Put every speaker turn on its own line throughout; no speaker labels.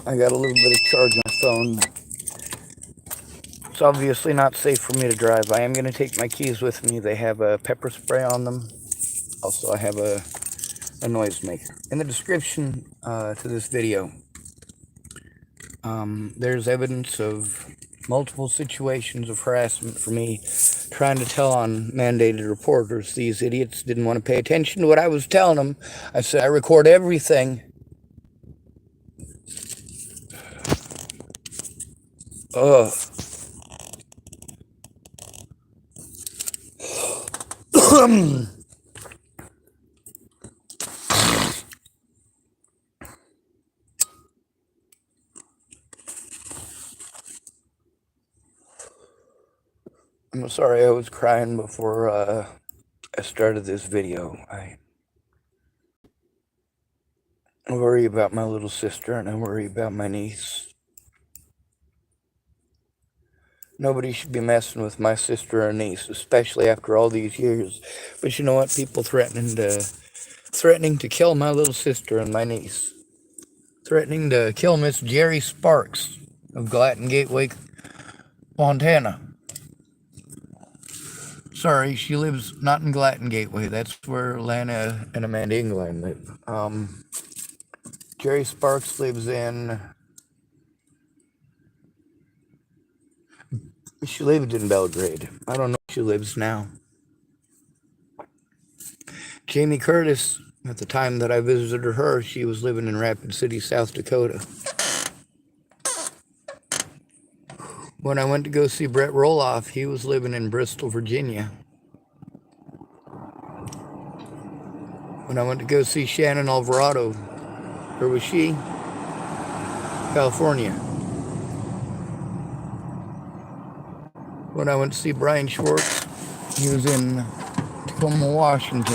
I got a little bit of charge on my phone. It's obviously not safe for me to drive. I am going to take my keys with me. They have a pepper spray on them. Also, I have a noisemaker. In the description to this video, there's evidence of multiple situations of harassment for me trying to tell on mandated reporters. These idiots didn't want to pay attention to what I was telling them. I said, I record everything. Ugh. I'm sorry I was crying before I started this video. I worry about my little sister and I worry about my niece. Nobody should be messing with my sister or niece, especially after all these years. But you know what? People threatening to kill my little sister and my niece. Threatening to kill Miss Jerry Sparks of Gallatin Gateway, Montana. Sorry, she lives not in Gallatin Gateway. That's where Lana and Amanda England live. Jerry Sparks lives in... She lived in Belgrade. I don't know where she lives now. Jamie Curtis, at the time that I visited her, she was living in Rapid City, South Dakota. When I went to go see Brett Roloff, he was living in Bristol, Virginia. When I went to go see Shannon Alvarado, where was she? California. When I went to see Brian Schwartz, he was in Tacoma, Washington.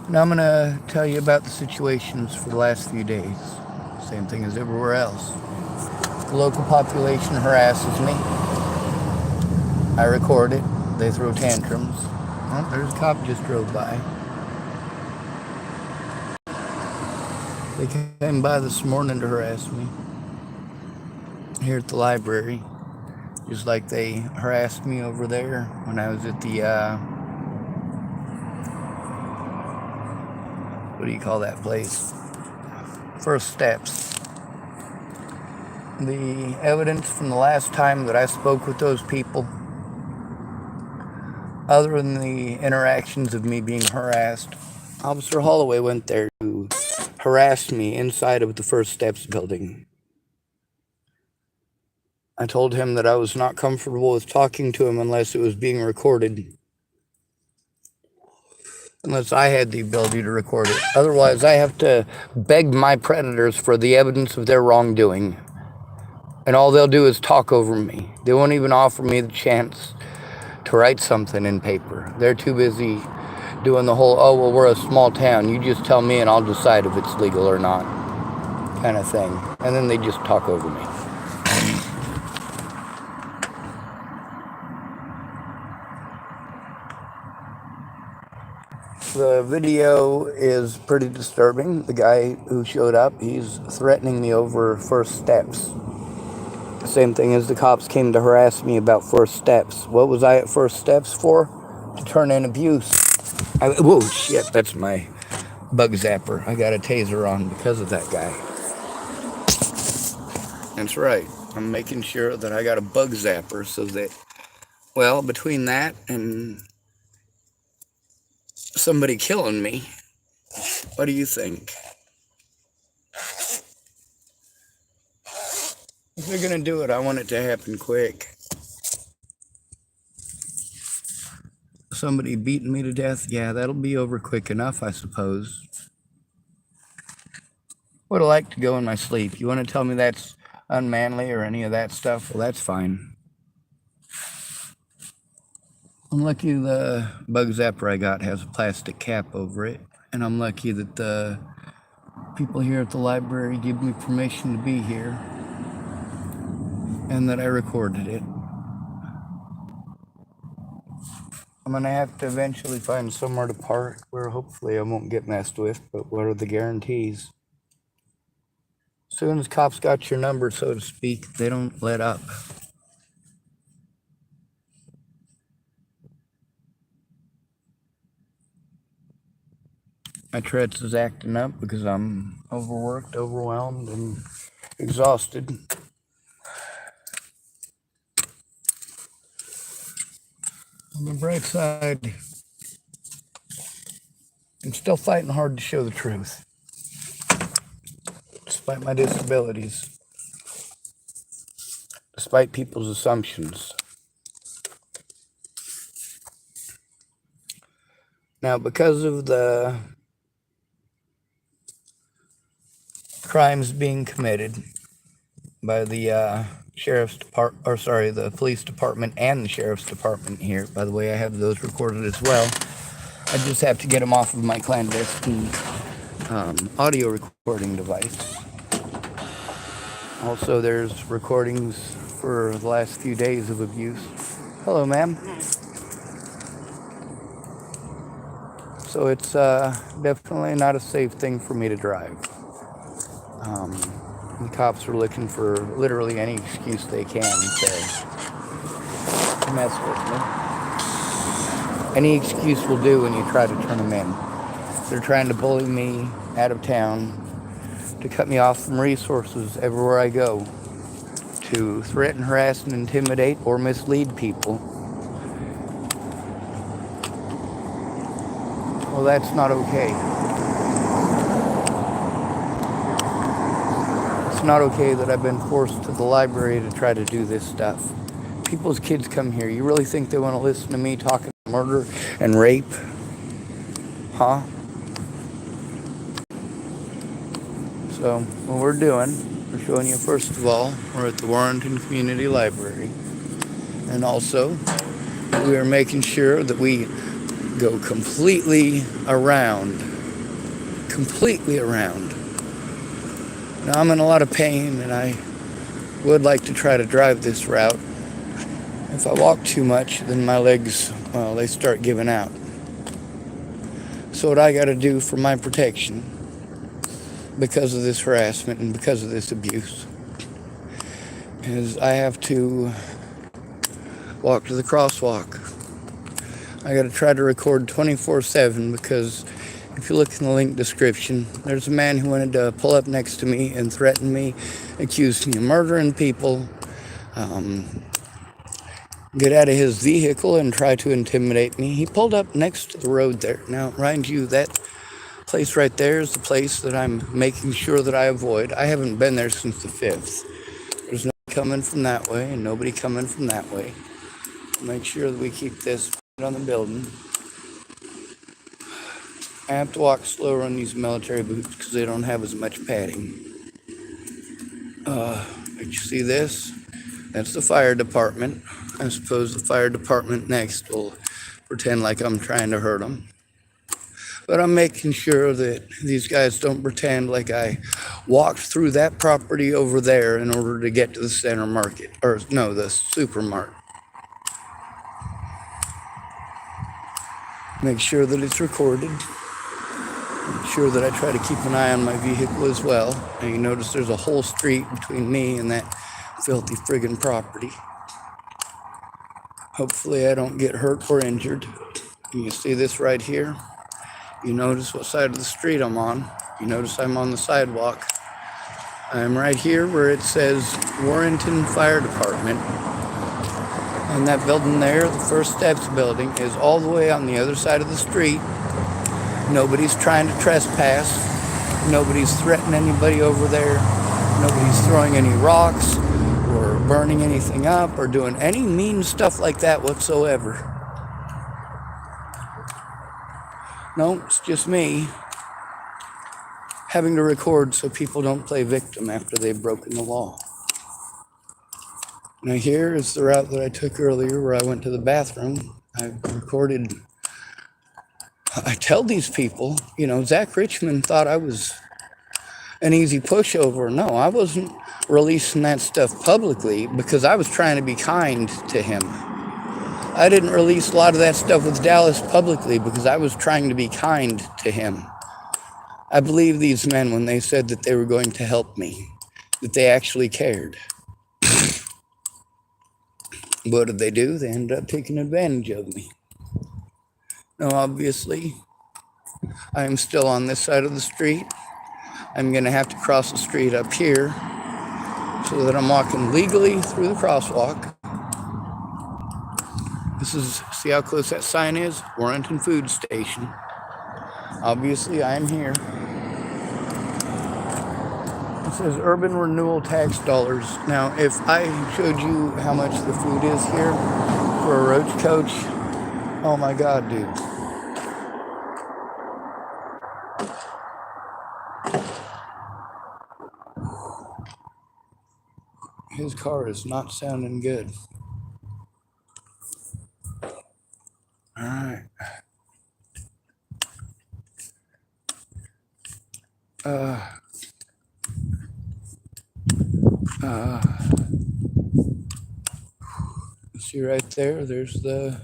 Now I'm going to tell you about the situations for the last few days. Same thing as everywhere else. The local population harasses me. I record it. They throw tantrums. Oh, there's a cop just drove by. They came by this morning to harass me here at the library, just like they harassed me over there when I was at the, what do you call that place? First Steps. The evidence from the last time that I spoke with those people, other than the interactions of me being harassed, Officer Holloway went there to harass me inside of the First Steps building. I told him that I was not comfortable with talking to him unless it was being recorded. Unless I had the ability to record it. Otherwise, I have to beg my predators for the evidence of their wrongdoing. And all they'll do is talk over me. They won't even offer me the chance to write something in paper. They're too busy doing the whole, oh, well, we're a small town. You just tell me and I'll decide if it's legal or not kind of thing. And then they just talk over me. The video is pretty disturbing. The guy who showed up, he's threatening me over First Steps. The same thing as the cops came to harass me about First Steps. What was I at First Steps for? To turn in abuse. Whoa, shit, that's my bug zapper. I got a taser on because of that guy. That's right. I'm making sure that I got a bug zapper so that, well, between that and somebody killing me, what do you think? If they're gonna do it, I want it to happen quick. Somebody beating me to death, yeah, that'll be over quick enough, I suppose. Would I like to go in my sleep? You want to tell me that's unmanly or any of that stuff? Well, that's fine. I'm lucky the bug zapper I got has a plastic cap over it, and I'm lucky that the people here at the library give me permission to be here, and that I recorded it. I'm going to have to eventually find somewhere to park where hopefully I won't get messed with, but what are the guarantees? As soon as cops got your number, so to speak, they don't let up. My Tourette's is acting up because I'm overworked, overwhelmed, and exhausted. On the bright side, I'm still fighting hard to show the truth, despite my disabilities, despite people's assumptions. Now, because of the crimes being committed by the sheriff's department, or sorry, the police department and the sheriff's department here. By the way, I have those recorded as well. I just have to get them off of my clandestine audio recording device. Also, there's recordings for the last few days of abuse. Hello, ma'am. So it's definitely not a safe thing for me to drive. The cops are looking for literally any excuse they can to mess with me. Any excuse will do when you try to turn them in. They're trying to bully me out of town, to cut me off from resources everywhere I go, to threaten, harass, and intimidate or mislead people. Well, that's not okay. It's not okay that I've been forced to the library to try to do this stuff. People's kids come here. You really think they want to listen to me talking murder and rape? Huh? So, what we're doing, we're showing you, first of all, we're at the Warrenton Community Library. And also, we are making sure that we go completely around. Now, I'm in a lot of pain, and I would like to try to drive this route. If I walk too much, then my legs, well, they start giving out. So what I got to do for my protection, because of this harassment and because of this abuse, is I have to walk to the crosswalk. I got to try to record 24/7 because if you look in the link description, there's a man who wanted to pull up next to me and threaten me, accuse me of murdering people, get out of his vehicle and try to intimidate me. He pulled up next to the road there. Now, mind you, that place right there is the place that I'm making sure that I avoid. I haven't been there since the 5th. There's nobody coming from that way and nobody coming from that way. Make sure that we keep this on the building. I have to walk slower on these military boots because they don't have as much padding. But you see this? That's the fire department. I suppose the fire department next will pretend like I'm trying to hurt them. But I'm making sure that these guys don't pretend like I walked through that property over there in order to get to the center market, or no, the supermarket. Make sure that it's recorded. Make sure that I try to keep an eye on my vehicle as well. And you notice there's a whole street between me and that filthy friggin' property. Hopefully I don't get hurt or injured. You see this right here? You notice what side of the street I'm on. You notice I'm on the sidewalk. I'm right here where it says Warrenton Fire Department. And that building there, the First Steps building, is all the way on the other side of the street. Nobody's trying to trespass. Nobody's threatening anybody over there. Nobody's throwing any rocks or burning anything up or doing any mean stuff like that whatsoever. No, it's just me having to record so people don't play victim after they've broken the law. Now here is the route that I took earlier where I went to the bathroom. I recorded. I tell these people, Zach Richmond thought I was an easy pushover. No, I wasn't releasing that stuff publicly because I was trying to be kind to him. I didn't release a lot of that stuff with Dallas publicly because I was trying to be kind to him. I believe these men when they said that they were going to help me, that they actually cared. What did they do? They ended up taking advantage of me. Now, obviously, I'm still on this side of the street. I'm going to have to cross the street up here so that I'm walking legally through the crosswalk. See how close that sign is? Warrenton Food Station. Obviously, I'm here. It says urban renewal tax dollars. Now, if I showed you how much the food is here for a roach coach, oh my God, dude. His car is not sounding good. All right. See right there, there's the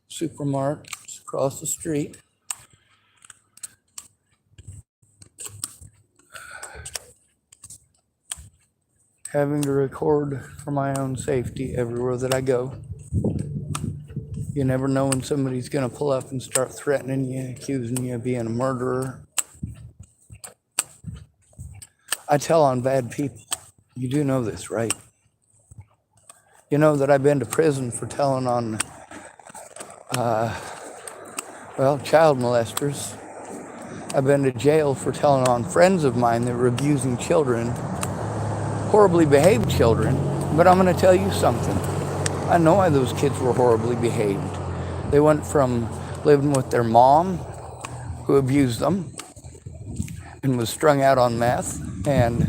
supermarket across the street. Having to record for my own safety everywhere that I go. You never know when somebody's going to pull up and start threatening you, accusing you of being a murderer. I tell on bad people. You do know this, right? You know that I've been to prison for telling on, child molesters. I've been to jail for telling on friends of mine that were abusing children, horribly behaved children. But I'm going to tell you something. I know why those kids were horribly behaved. They went from living with their mom, who abused them and was strung out on meth, and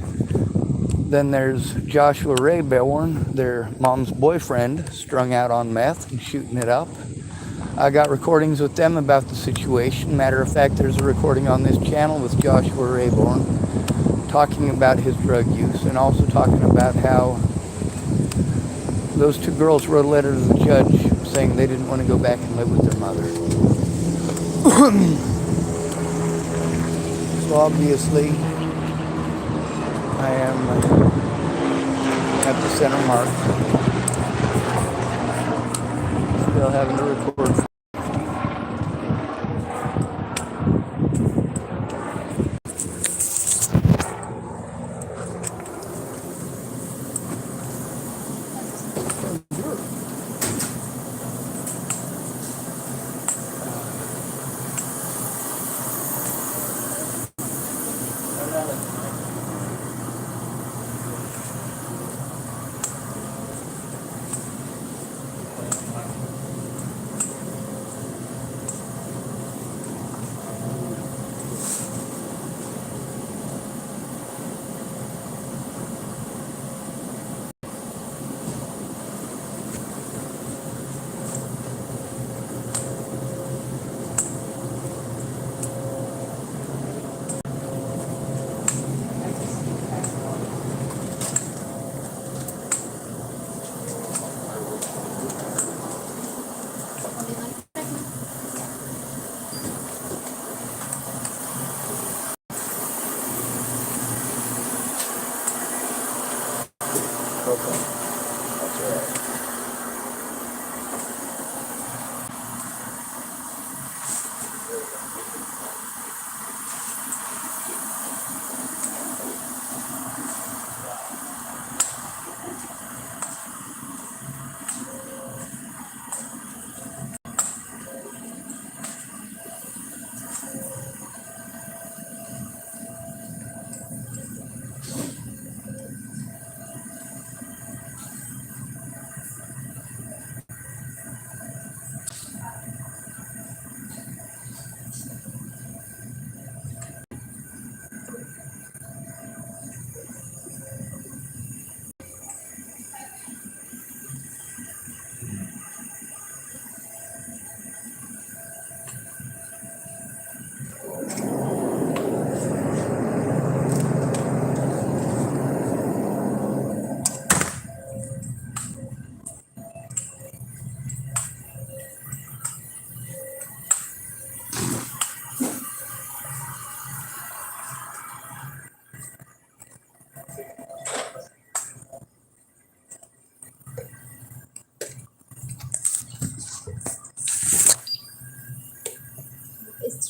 then there's Joshua Rayborn, their mom's boyfriend, strung out on meth and shooting it up. I got recordings with them about the situation. Matter of fact, there's a recording on this channel with Joshua Rayborn talking about his drug use and also talking about how those two girls wrote a letter to the judge saying they didn't want to go back and live with their mother. So obviously, I am at the center mark. Still having to record.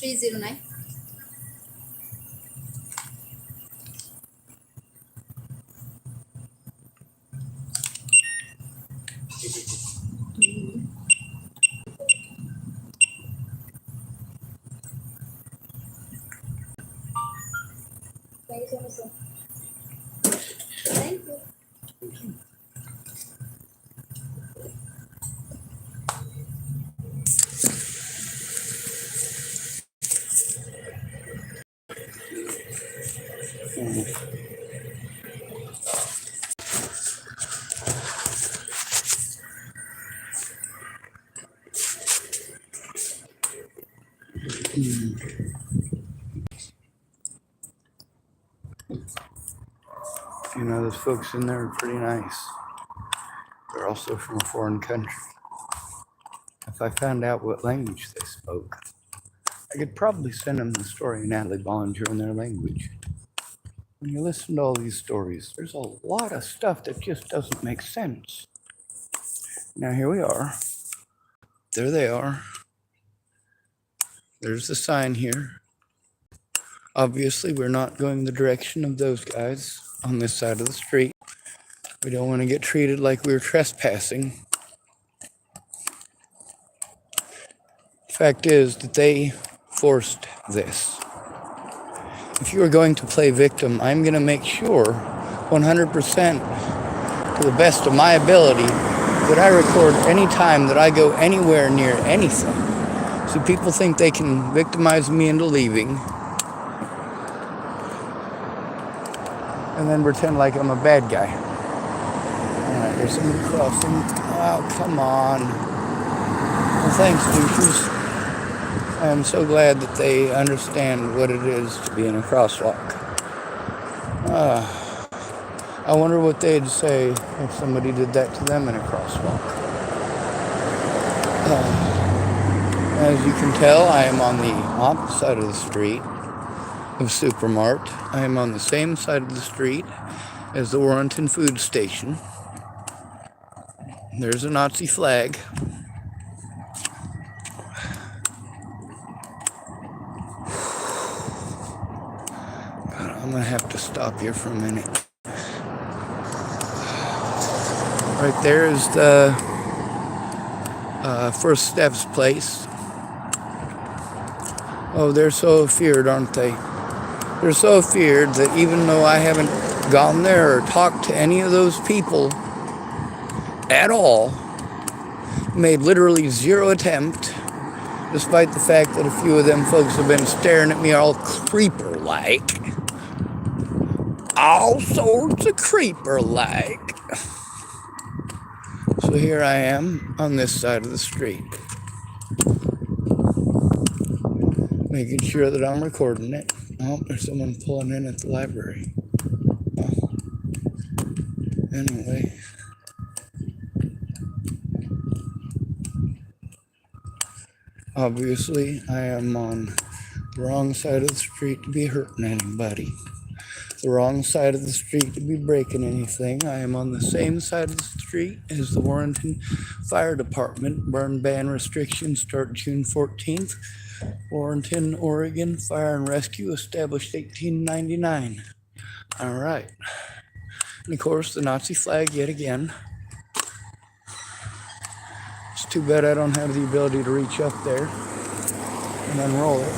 309. Thank you so much, sir. Thank you.
You know, those folks in there are pretty nice. They're also from a foreign country. If I found out what language they spoke, I could probably send them the story of Natalie Bollinger in their language. When you listen to all these stories, there's a lot of stuff that just doesn't make sense. Now, here we are. There they are. There's the sign here. Obviously, we're not going the direction of those guys on this side of the street. We don't want to get treated like we were trespassing. Fact is that they forced this. If you are going to play victim, I'm going to make sure 100% to the best of my ability that I record any time that I go anywhere near anything. So people think they can victimize me into leaving and then pretend like I'm a bad guy. Alright, there's somebody crossing. Oh, come on. Well, thanks, douches. I am so glad that they understand what it is to be in a crosswalk. I wonder what they'd say if somebody did that to them in a crosswalk. As you can tell, I am on the opposite side of the street of Supermart. I am on the same side of the street as the Warrenton food station. There's a Nazi flag. I'm gonna have to stop here for a minute. Right there is the First Steps place. Oh, they're so feared, aren't they? They're so feared that even though I haven't gone there or talked to any of those people at all, made literally zero attempt, despite the fact that a few of them folks have been staring at me all creeper-like. All sorts of creeper-like. So here I am on this side of the street, making sure that I'm recording it. Oh, there's someone pulling in at the library. Oh. Anyway. Obviously, I am on the wrong side of the street to be hurting anybody. The wrong side of the street to be breaking anything. I am on the same side of the street as the Warrenton Fire Department. Burn ban restrictions start June 14th. Warrenton, Oregon, Fire and Rescue established 1899. All right. And of course, the Nazi flag yet again. It's too bad I don't have the ability to reach up there and unroll it.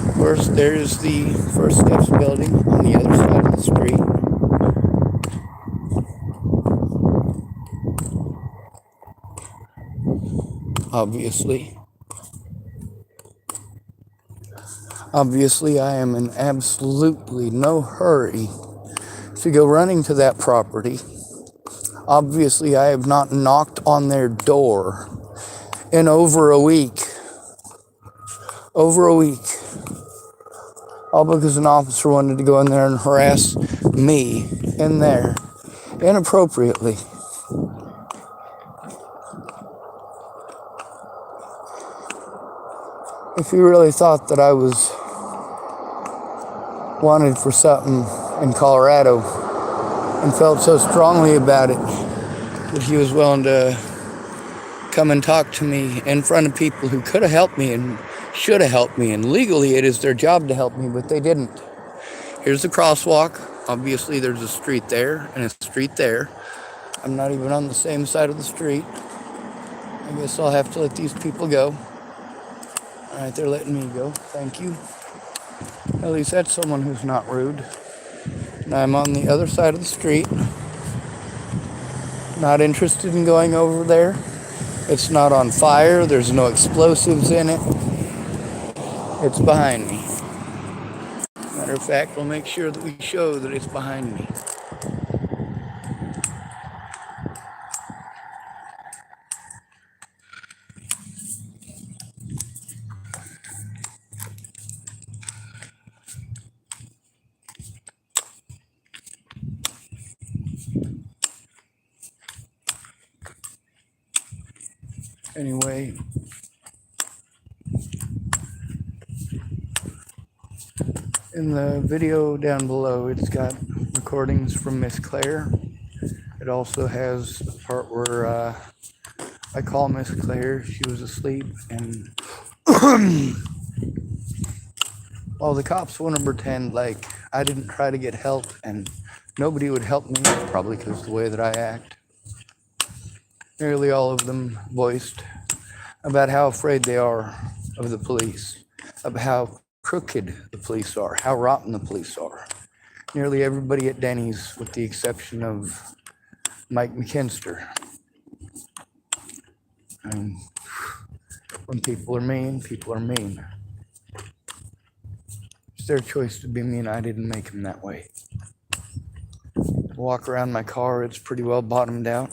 Of course, there's the First Steps building on the other side of the street. Obviously, I am in absolutely no hurry to go running to that property. Obviously, I have not knocked on their door in over a week. All because an officer wanted to go in there and harass me in there inappropriately. If you really thought that I was wanted for something in Colorado and felt so strongly about it that he was willing to come and talk to me in front of people who could have helped me and should have helped me, and legally it is their job to help me, but they didn't. Here's the crosswalk. Obviously, there's a street there and a street there. I'm not even on the same side of the street. I guess I'll have to let these people go. All right, they're letting me go. Thank you. At least that's someone who's not rude. And I'm on the other side of the street. Not interested in going over there. It's not on fire. There's no explosives in it. It's behind me. Matter of fact, we'll make sure that we show that it's behind me. Anyway, in the video down below, it's got recordings from Miss Claire. It also has the part where I call Miss Claire. She was asleep, and well, the cops want to pretend like I didn't try to get help, and nobody would help me, probably because of the way that I act. Nearly all of them voiced about how afraid they are of the police, of how crooked the police are, how rotten the police are. Nearly everybody at Denny's, with the exception of Mike McKinster. And when people are mean, people are mean. It's their choice to be mean. I didn't make them that way. Walk around my car, it's pretty well bottomed out.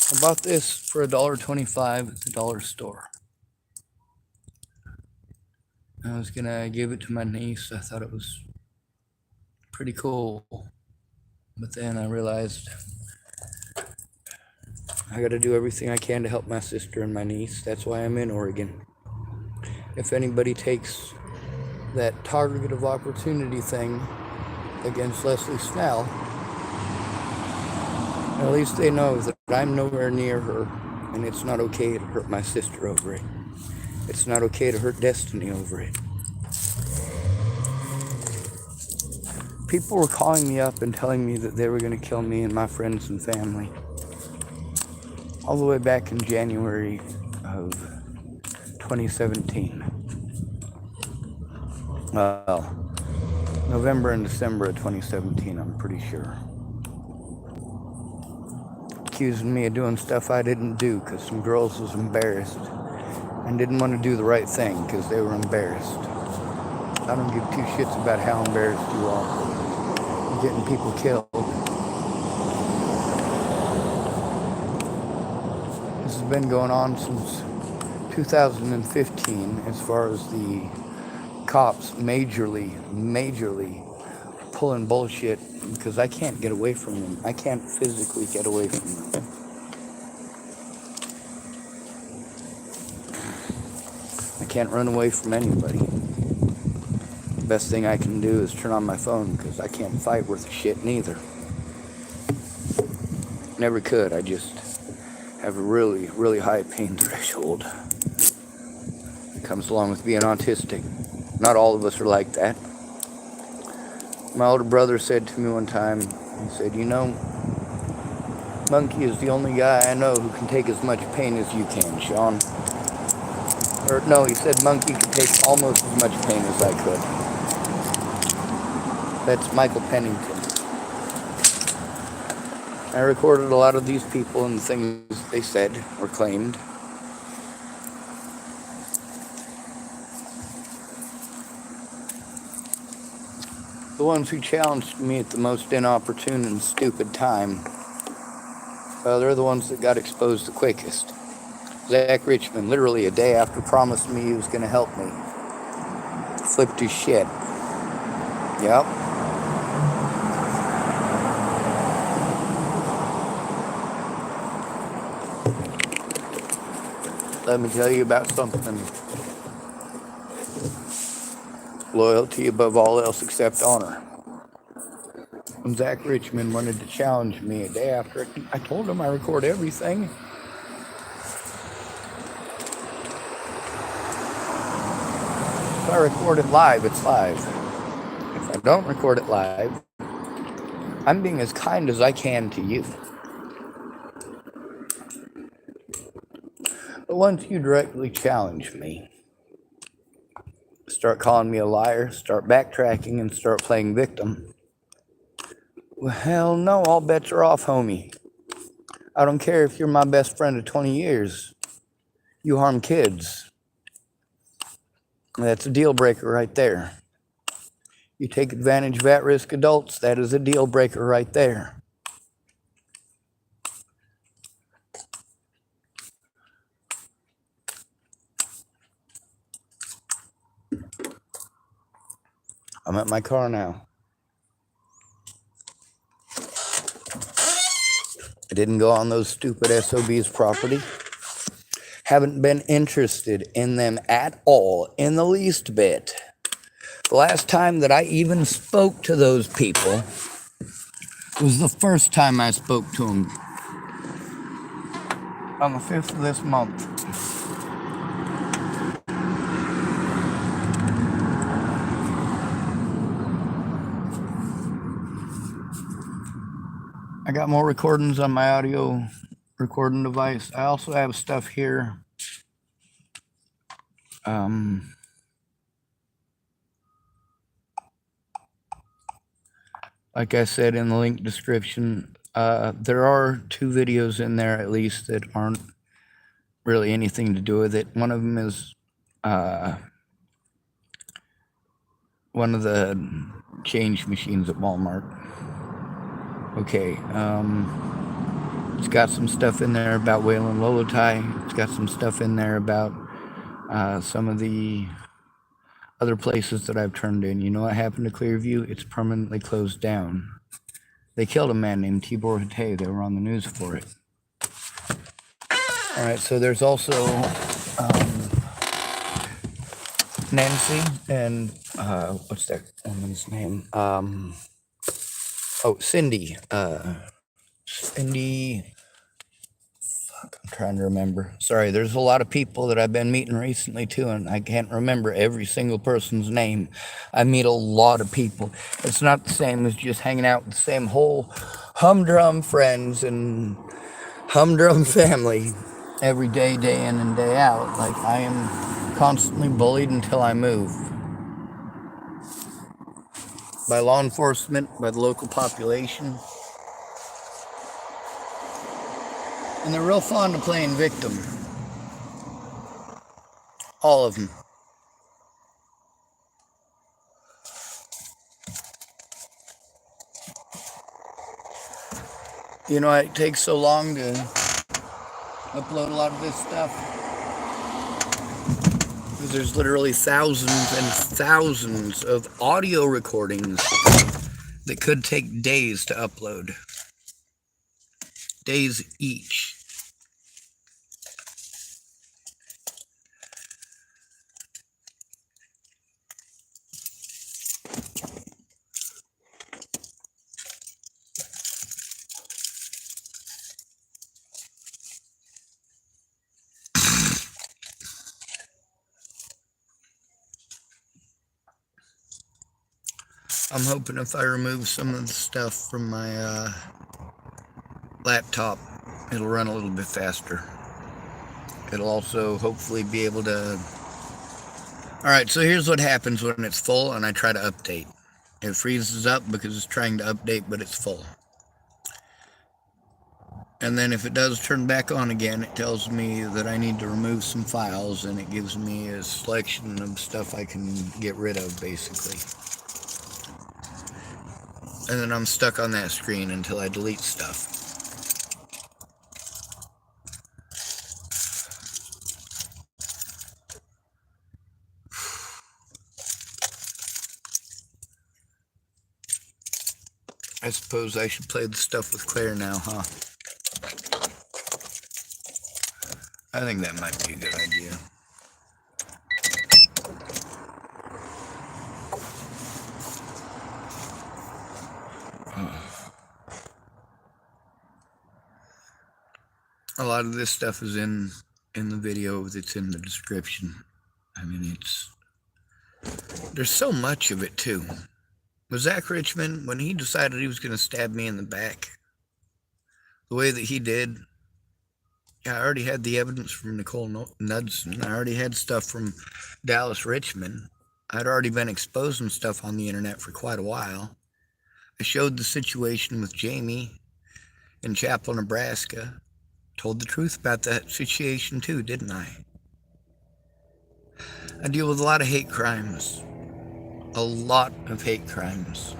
I bought this for $1.25 at the dollar store. I was gonna give it to my niece. I thought it was pretty cool. But then I realized I gotta do everything I can to help my sister and my niece. That's why I'm in Oregon. If anybody takes that target of opportunity thing against Leslie Snell, at least they know that I'm nowhere near her, and it's not okay to hurt my sister over it. It's not okay to hurt Destiny over it. People were calling me up and telling me that they were going to kill me and my friends and family. All the way back in January of 2017. Well, November and December of 2017, I'm pretty sure. Accusing me of doing stuff I didn't do because some girls was embarrassed and didn't want to do the right thing because they were embarrassed. I don't give two shits about how embarrassed you are. You're getting people killed. This has been going on since 2015 as far as the cops majorly pulling bullshit because I can't get away from them. I can't physically get away from them. I can't run away from anybody. The best thing I can do is turn on my phone because I can't fight worth a shit neither. Never could. I just have a really high pain threshold. It comes along with being autistic. Not all of us are like that. My older brother said to me one time, he said, you know, Monkey is the only guy I know who can take as much pain as you can, Sean. Or no, he said Monkey could take almost as much pain as I could. That's Michael Pennington. I recorded a lot of these people and the things they said or claimed. The ones who challenged me at the most inopportune and stupid time, they're the ones that got exposed the quickest. Zach Richmond, literally a day after promising me he was going to help me, flipped his shit. Yep. Let me tell you about something. Loyalty above all else except honor. when Zach Richmond wanted to challenge me a day after it, I told him I record everything. If I record it live, it's live. If I don't record it live, I'm being as kind as I can to you. But once you directly challenge me, start calling me a liar, start backtracking, and start playing victim, well, hell no, all bets are off, homie. I don't care if you're my best friend of 20 years. You harm kids. That's a deal breaker right there. You take advantage of at-risk adults, that is a deal breaker right there. I'm at my car now. I didn't go on those stupid SOBs' property. Haven't been interested in them at all, in the least bit. The last time that I even spoke to those people was the first time I spoke to them on the 5th of this month. I got more recordings on my audio recording device. I also have stuff here. Like I said in the link description, there are 2 videos in there at least that aren't really anything to do with it. One of them is one of the change machines at Walmart. Okay, it's got some stuff in there about Wayland Lolotai. It's got some stuff in there about some of the other places that I've turned in. You know what happened to Clearview? It's permanently closed down. They killed a man named Tibor Hatay. They were on the news for it. All right, so there's also Nancy and what's that woman's name? Cindy. Cindy. Fuck, I'm trying to remember. Sorry, there's a lot of people that I've been meeting recently too, and I can't remember every single person's name. I meet a lot of people. It's not the same as just hanging out with the same whole humdrum friends and humdrum family every day, day in and day out. Like, I am constantly bullied until I move. By law enforcement, by the local population. And they're real fond of playing victim. All of them. You know, it takes so long to upload a lot of this stuff. Because there's literally thousands and thousands of audio recordings that could take days to upload. Days each. I'm hoping if I remove some of the stuff from my laptop, it'll run a little bit faster. It'll also hopefully be able to... Alright, so here's what happens when it's full and I try to update. It freezes up because it's trying to update, but it's full. And then if it does turn back on again, it tells me that I need to remove some files, and it gives me a selection of stuff I can get rid of, basically. And then I'm stuck on that screen until I delete stuff. I suppose I should play the stuff with Claire now, huh? I think that might be a good idea. A lot of this stuff is in the video that's in the description. I mean, there's so much of it too. With Zach Richmond, when he decided he was going to stab me in the back, the way that he did, I already had the evidence from Nicole Knudsen. I already had stuff from Dallas Richmond. I'd already been exposing stuff on the internet for quite a while. I showed the situation with Jamie in Chapel, Nebraska. Told the truth about that situation too, didn't I? I deal with a lot of hate crimes. A lot of hate crimes.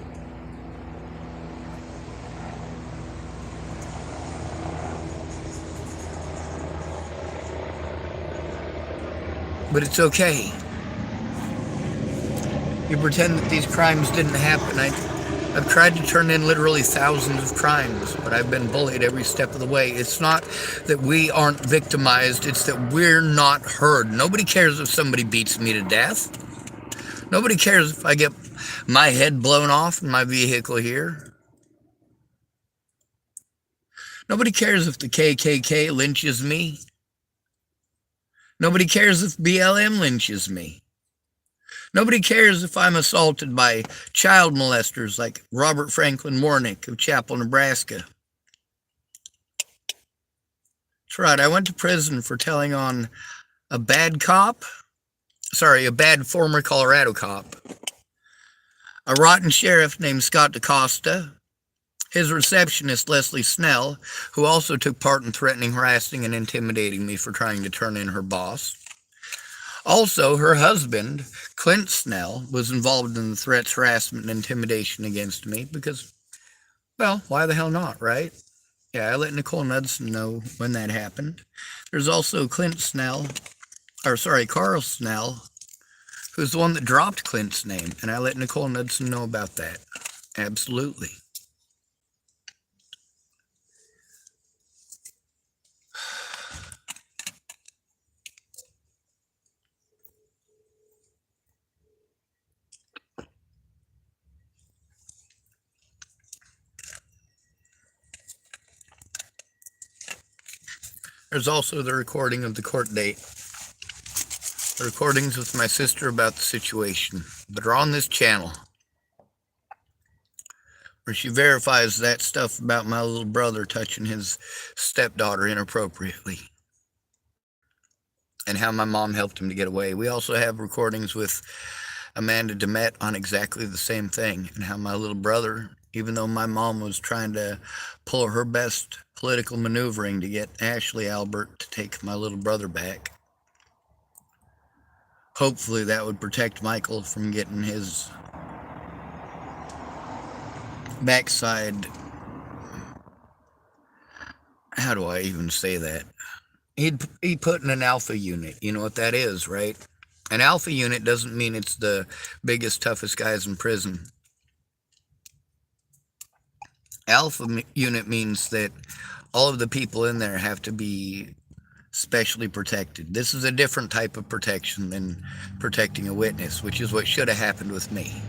But it's okay. You pretend that these crimes didn't happen. I've tried to turn in literally thousands of crimes, but I've been bullied every step of the way. It's not that we aren't victimized, it's that we're not heard. Nobody cares if somebody beats me to death. Nobody cares if I get my head blown off in my vehicle here. Nobody cares if the KKK lynches me. Nobody cares if BLM lynches me. Nobody cares if I'm assaulted by child molesters like Robert Franklin Warnick of Chapel, Nebraska. That's right, I went to prison for telling on a bad former Colorado cop, a rotten sheriff named Scott DaCosta, his receptionist Leslie Snell, who also took part in threatening, harassing, and intimidating me for trying to turn in her boss. Also, her husband, Clint Snell, was involved in the threats, harassment, and intimidation against me because, well, why the hell not, right? Yeah, I let Nicole Knudsen know when that happened. There's also Carl Snell, who's the one that dropped Clint's name, and I let Nicole Knudsen know about that. Absolutely. There's also the recording of the court date. The recordings with my sister about the situation that are on this channel, where she verifies that stuff about my little brother touching his stepdaughter inappropriately and how my mom helped him to get away. We also have recordings with Amanda Demet on exactly the same thing, and how my little brother, even though my mom was trying to pull her best political maneuvering to get Ashley Albert to take my little brother back, hopefully that would protect Michael from getting his backside. How do I even say that? He'd put in an alpha unit. You know what that is, right? An alpha unit doesn't mean it's the biggest, toughest guys in prison. Alpha unit means that all of the people in there have to be specially protected. This is a different type of protection than protecting a witness, which is what should have happened with me.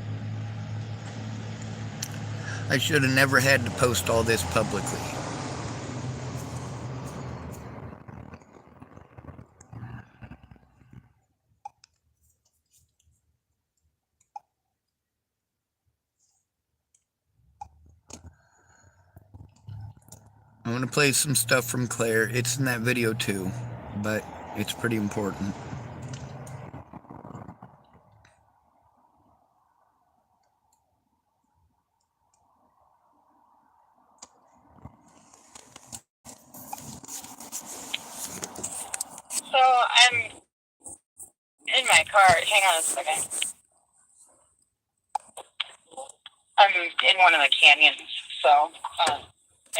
I should have never had to post all this publicly. I'm going to play some stuff from Claire. It's in that video too, but it's pretty important.
So I'm in my car. Hang on a second. I'm in one of the canyons, so I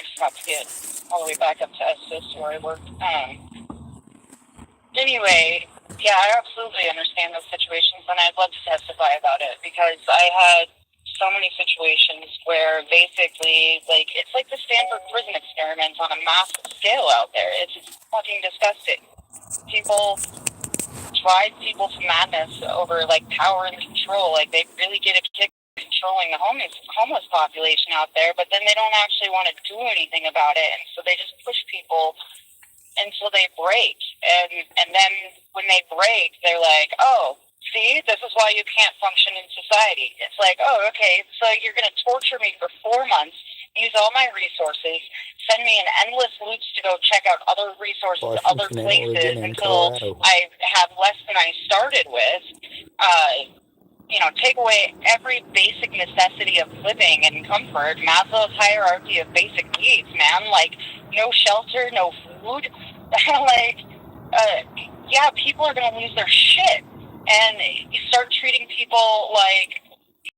just have to get all the way back up to Estes where I work. Anyway, yeah, I absolutely understand those situations, and I'd love to testify about it because I had so many situations where basically, like, it's like the Stanford prison experiment on a massive scale out there. It's fucking disgusting. People drive people to madness over, like, power and control. Like, they really get a kick controlling the homeless population out there, but then they don't actually want to do anything about it, and so they just push people until they break, and then when they break, they're like, oh, see, this is why you can't function in society. It's like, oh, okay, so you're going to torture me for 4 months, use all my resources, send me in endless loops to go check out other resources, other
Washington,
places,
Oregon, and
until
Colorado.
I have less than I started with. Take away every basic necessity of living and comfort. Maslow's hierarchy of basic needs, man. Like, no shelter, no food. People are going to lose their shit. And you start treating people like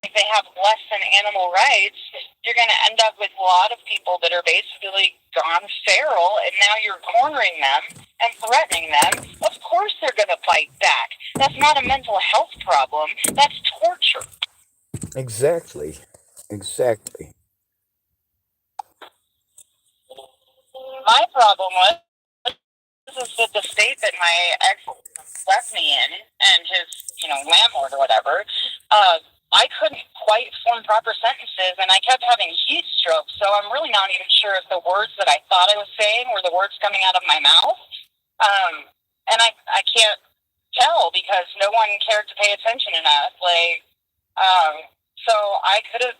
if they have less than animal rights, you're going to end up with a lot of people that are basically gone feral, and now you're cornering them and threatening them. Of course they're going to fight back. That's not a mental health problem. That's torture.
Exactly.
My problem was that the state that my ex left me in, and his, landlord or whatever, I couldn't quite form proper sentences, and I kept having heat strokes, so I'm really not even sure if the words that I thought I was saying were the words coming out of my mouth. And I can't tell because no one cared to pay attention enough. So I could have,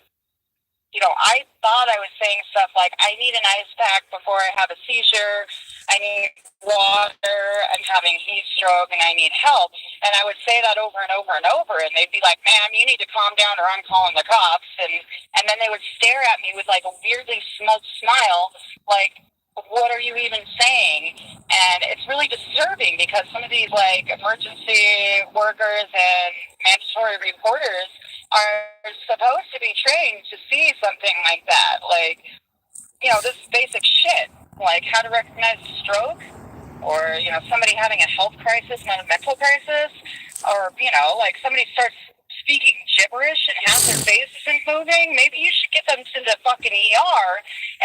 I thought I was saying stuff like, I need an ice pack before I have a seizure, I need water, I'm having heat stroke, and I need help. And I would say that over and over and over, and they'd be like, ma'am, you need to calm down or I'm calling the cops. And then they would stare at me with like a weirdly smug smile, like, what are you even saying? And it's really disturbing because some of these like emergency workers and mandatory reporters are supposed to be trained to see something like that. Like, this basic shit, like how to recognize a stroke, or, somebody having a health crisis, not a mental crisis, or, like somebody starts speaking gibberish and half their face isn't moving. Maybe you should get them to the fucking ER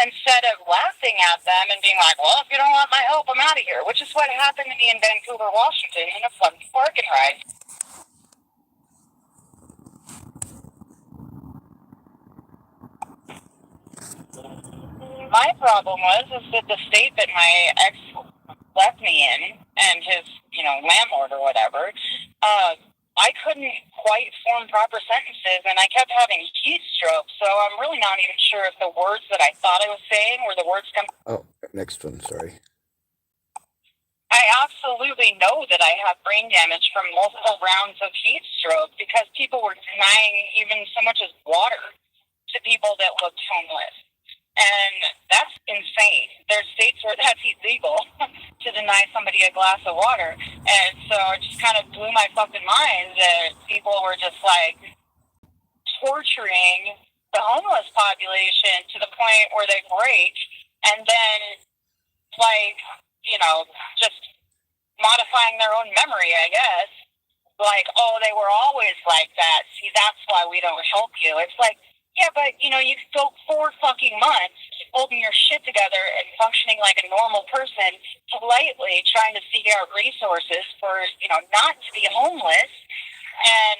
instead of laughing at them and being like, well, if you don't want my help, I'm out of here, which is what happened to me in Vancouver, Washington in a fun parking ride. My problem was that the state that my ex left me in, and his, landlord or whatever, I couldn't quite form proper sentences, and I kept having heat stroke, so I'm really not even sure if the words that I thought I was saying were the words coming.
Oh, next one, sorry.
I absolutely know that I have brain damage from multiple rounds of heat stroke because people were denying even so much as water to people that looked homeless. And that's insane. There's states where that's illegal to deny somebody a glass of water. And so it just kind of blew my fucking mind that people were just like torturing the homeless population to the point where they break, and then just modifying their own memory, I guess. Like, oh, they were always like that. See, that's why we don't help you. It's like, yeah, but, you could go 4 fucking months holding your shit together and functioning like a normal person, politely trying to seek out resources for, not to be homeless and,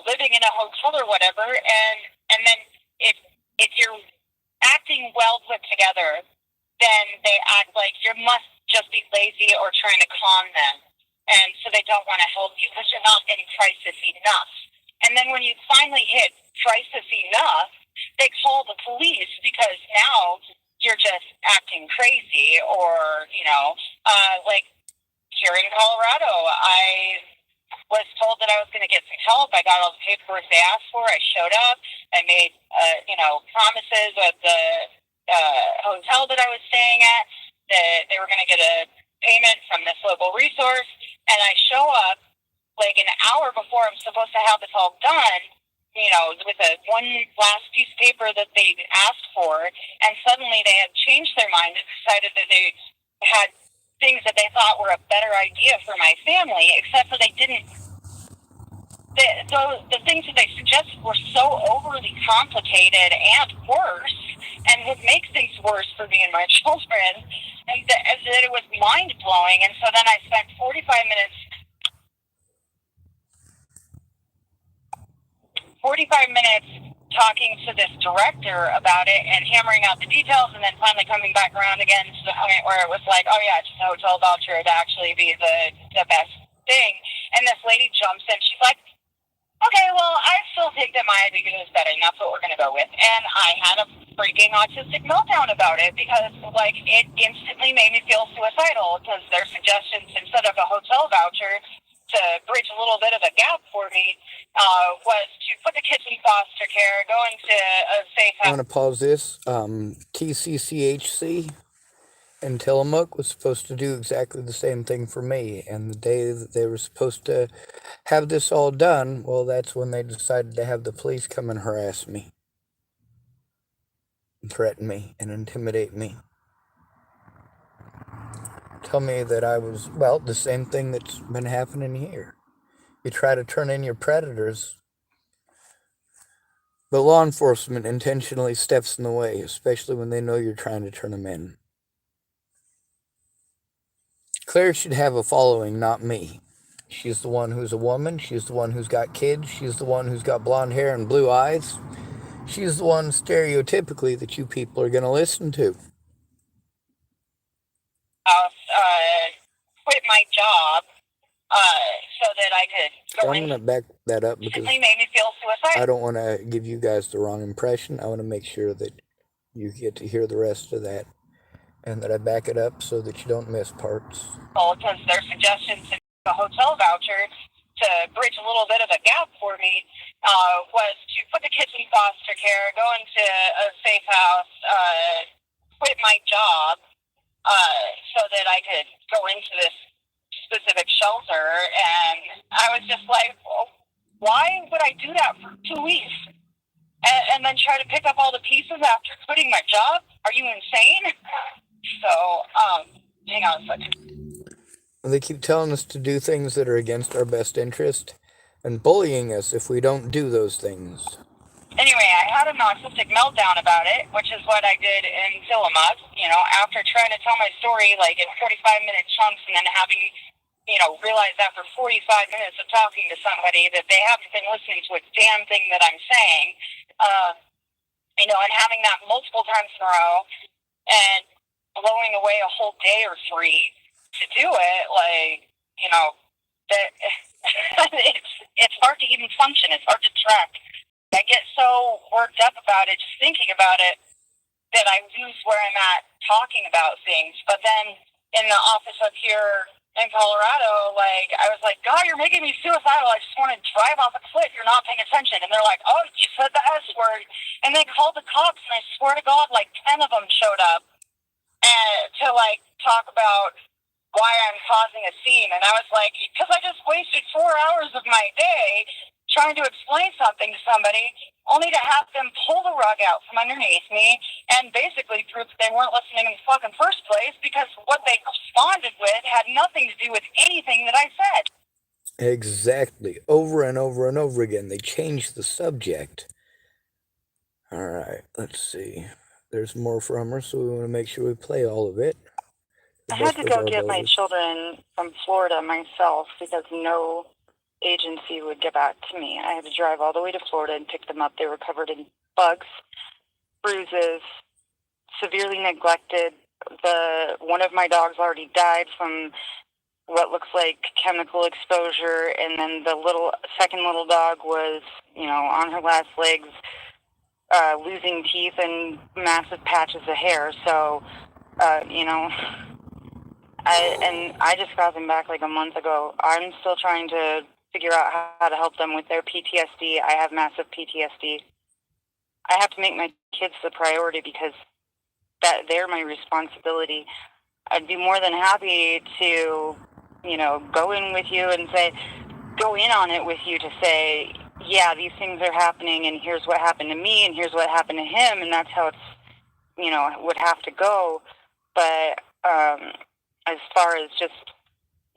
living in a hotel or whatever. And then if you're acting well put together, then they act like you must just be lazy or trying to con them. And so they don't want to help you because you're not in crisis enough. And then when you finally hit crisis enough, they call the police because now you're just acting crazy. Or, like here in Colorado, I was told that I was going to get some help. I got all the paperwork they asked for. I showed up. I made, promises at the hotel that I was staying at that they were going to get a payment from this local resource. And I show up like an hour before I'm supposed to have this all done, with one last piece of paper that they asked for, and suddenly they had changed their mind and decided that they had things that they thought were a better idea for my family, except for they didn't. The things that they suggested were so overly complicated and worse, and would make things worse for me and my children, and that it was mind-blowing. And so then I spent 45 minutes talking to this director about it and hammering out the details, and then finally coming back around again to the point where it was like, oh yeah, just a hotel voucher would actually be the best thing. And this lady jumps in. She's like, okay, well, I still think that my idea is better, and that's what we're going to go with. And I had a freaking autistic meltdown about it because, like, it instantly made me feel suicidal because their suggestions, instead of a hotel voucher to bridge a little bit of a gap for me, was to put the kids in foster care, go into a safe house.
I'm going to pause this. TCCHC in Tillamook was supposed to do exactly the same thing for me. And the day that they were supposed to have this all done, well, that's when they decided to have the police come and harass me, and threaten me, and intimidate me. Tell me that I was, well, the same thing that's been happening here. You try to turn in your predators, but law enforcement intentionally steps in the way, especially when they know you're trying to turn them in. Claire should have a following, not me. She's the one who's a woman. She's the one who's got kids. She's the one who's got blonde hair and blue eyes. She's the one stereotypically that you people are going to listen to.
Quit my job so that I could go
I'm going to back that up because
made me feel suicidal.
I don't want to give you guys the wrong impression. I want to make sure that you get to hear the rest of that and that I back it up so that you don't miss parts.
Because their suggestions to a hotel voucher to bridge a little bit of a gap for me was to put the kids in foster care, go into a safe house, quit my job so that I could go into this specific shelter. And I was just like, well, why would I do that for 2 weeks? And then try to pick up all the pieces after quitting my job? Are you insane? So, hang on a second.
They keep telling us to do things that are against our best interest and bullying us if we don't do those things.
Anyway, I had a narcissistic meltdown about it, which is what I did in Tillamook. You know, after trying to tell my story like in 45-minute chunks and then having, realized after 45 minutes of talking to somebody that they haven't been listening to a damn thing that I'm saying, and having that multiple times in a row and blowing away a whole day or three to do it, that it's hard to even function. It's hard to track. I get so worked up about it, just thinking about it, that I lose where I'm at talking about things. But then in the office up here in Colorado, I was like, God, you're making me suicidal. I just want to drive off a cliff. You're not paying attention. And they're like, oh, you said the S word. And they called the cops, and I swear to God, 10 of them showed up to talk about why I'm causing a scene. And I was like, because I just wasted 4 hours of my day trying to explain something to somebody, only to have them pull the rug out from underneath me and basically prove that they weren't listening in the fucking first place because what they responded with had nothing to do with anything that I said.
Exactly. Over and over and over again. They changed the subject. All right, let's see. There's more from her, so we want to make sure we play all of it.
I had to go get my children from Florida myself because no agency would get back to me. I had to drive all the way to Florida and pick them up. They were covered in bugs, bruises, severely neglected. One of my dogs already died from what looks like chemical exposure, and then the second little dog was, on her last legs, losing teeth and massive patches of hair. So, I just got them back a month ago. I'm still trying to figure out how to help them with their PTSD. I have massive PTSD. I have to make my kids the priority because they're my responsibility. I'd be more than happy to, go in on it with you to say, yeah, these things are happening, and here's what happened to me, and here's what happened to him, and that's how it's, would have to go. But as far as just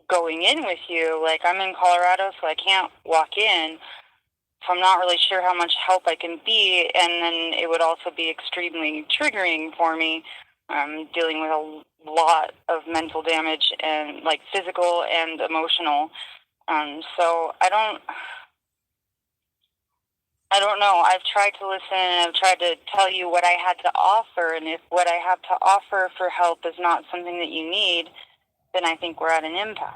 going in with you, I'm in Colorado, so I can't walk in, so I'm not really sure how much help I can be, and then it would also be extremely triggering for me, dealing with a lot of mental damage, and physical and emotional. So I I don't know. I've tried to listen and I've tried to tell you what I had to offer, and if what I have to offer for help is not something that you need, then I think we're at an impasse.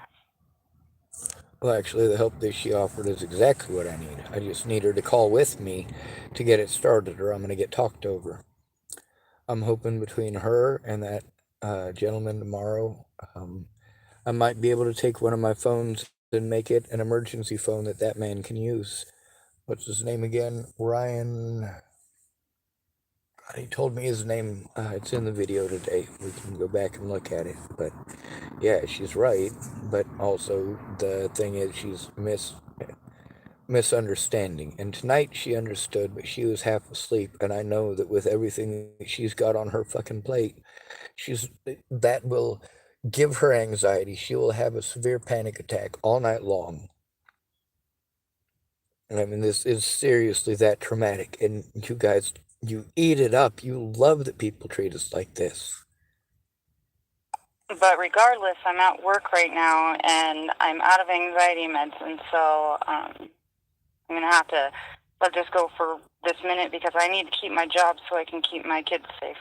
Well, actually, the help that she offered is exactly what I need. I just need her to call with me to get it started, or I'm going to get talked over. I'm hoping between her and that gentleman tomorrow, I might be able to take one of my phones and make it an emergency phone that man can use. What's his name again? Ryan. God, he told me his name. It's in the video today. We can go back and look at it. But yeah, she's right. But also the thing is, she's misunderstanding. And tonight she understood, but she was half asleep. And I know that with everything that she's got on her fucking plate, that will give her anxiety. She will have a severe panic attack all night long. And I mean, this is seriously that traumatic. And you guys, you eat it up. You love that people treat us like this.
But regardless, I'm at work right now, and I'm out of anxiety meds, and so I'm going to have to let this go for this minute because I need to keep my job so I can keep my kids safe.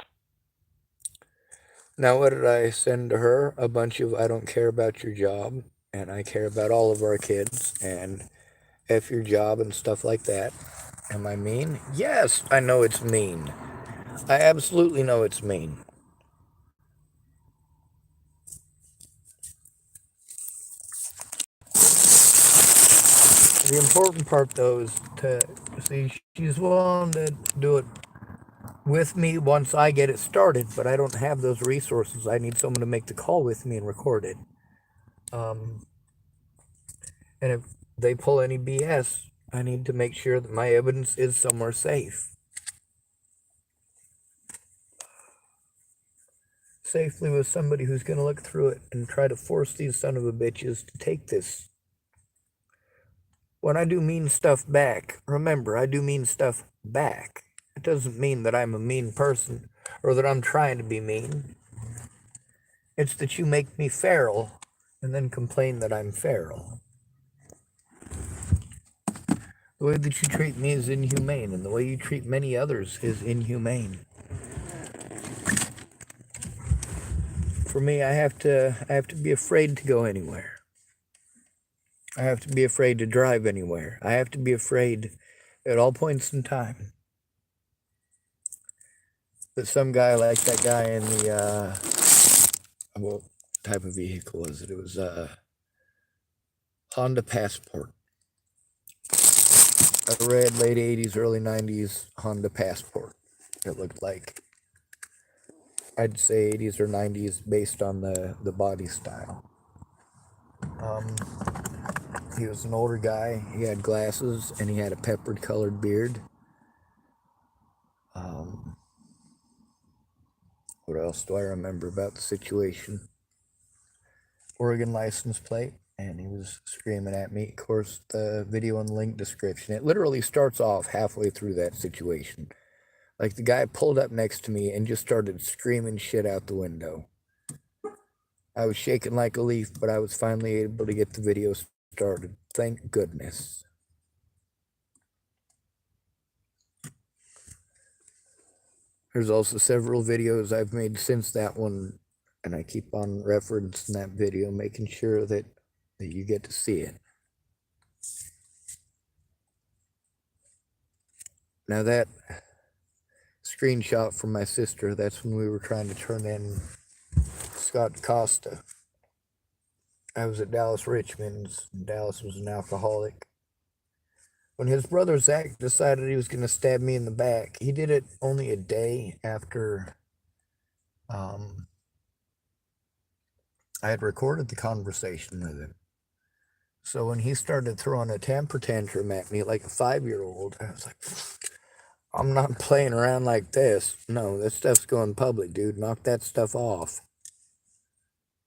Now, what did I send to her? A bunch of, I don't care about your job, and I care about all of our kids, and F your job and stuff like that. Am I mean? Yes, I know it's mean. I absolutely know it's mean. The important part, though, is to see she's willing to do it with me once I get it started, but I don't have those resources. I need someone to make the call with me and record it. And if they pull any BS, I need to make sure that my evidence is somewhere safe. Safely with somebody who's going to look through it and try to force these son of a bitches to take this. When I do mean stuff back, remember, I do mean stuff back. It doesn't mean that I'm a mean person or that I'm trying to be mean. It's that you make me feral and then complain that I'm feral. The way that you treat me is inhumane, and the way you treat many others is inhumane. For me, I have to be afraid to go anywhere. I have to be afraid to drive anywhere. I have to be afraid at all points in time that some guy like that guy in the what type of vehicle was it? It was a Honda Passport. A red late 80s, early 90s Honda Passport. It looked like, I'd say 80s or 90s based on the body style. He was an older guy. He had glasses and he had a peppered colored beard. What else do I remember about the situation? Oregon license plate, and he was screaming at me. Of course, the video and link description. It literally starts off halfway through that situation. Like the guy pulled up next to me and just started screaming shit out the window. I was shaking like a leaf, but I was finally able to get the video started. Thank goodness. There's also several videos I've made since that one, and I keep on referencing that video, making sure that you get to see it. Now that screenshot from my sister, that's when we were trying to turn in Scott Costa. I was at Dallas Richmond's, and Dallas was an alcoholic. When his brother Zach decided he was going to stab me in the back, he did it only a day after I had recorded the conversation with him. So when he started throwing a temper tantrum at me like a 5-year-old, I was like, I'm not playing around like this. No, this stuff's going public, dude. Knock that stuff off.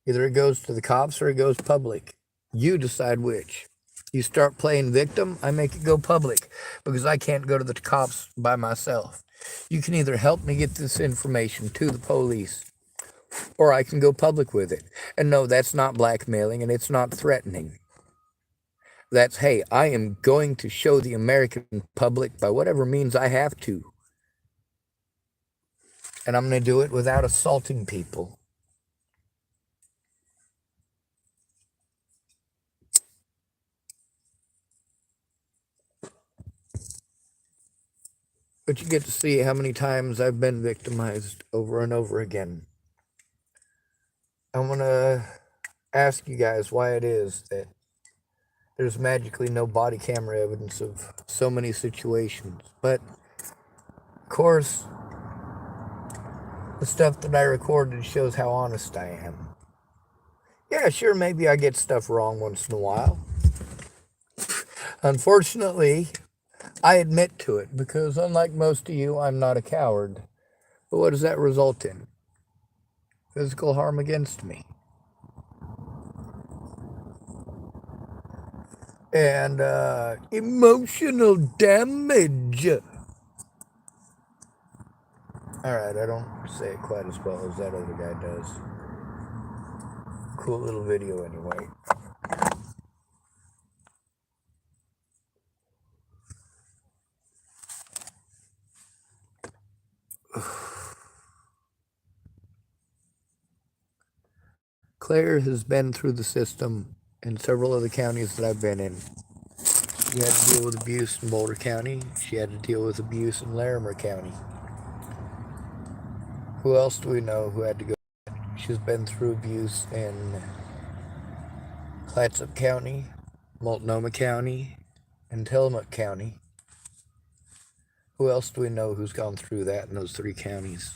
Either it goes to the cops or it goes public. You decide which. You start playing victim, I make it go public because I can't go to the cops by myself. You can either help me get this information to the police or I can go public with it. And no, that's not blackmailing and it's not threatening. That's, hey, I am going to show the American public by whatever means I have to. And I'm going to do it without assaulting people. But you get to see how many times I've been victimized over and over again. I want to ask you guys why it is that there's magically no body camera evidence of so many situations. But, of course, the stuff that I recorded shows how honest I am. Yeah, sure, maybe I get stuff wrong once in a while. Unfortunately, I admit to it because, unlike most of you, I'm not a coward. But what does that result in? Physical harm against me. And emotional damage. Alright, I don't say it quite as well as that other guy does. Cool little video anyway. Claire has been through the system in several of the counties that I've been in. She had to deal with abuse in Boulder County. She had to deal with abuse in Larimer County. Who else do we know who had to go? She's been through abuse in Clatsop County, Multnomah County, and Tillamook County. Who else do we know who's gone through that in those 3 counties?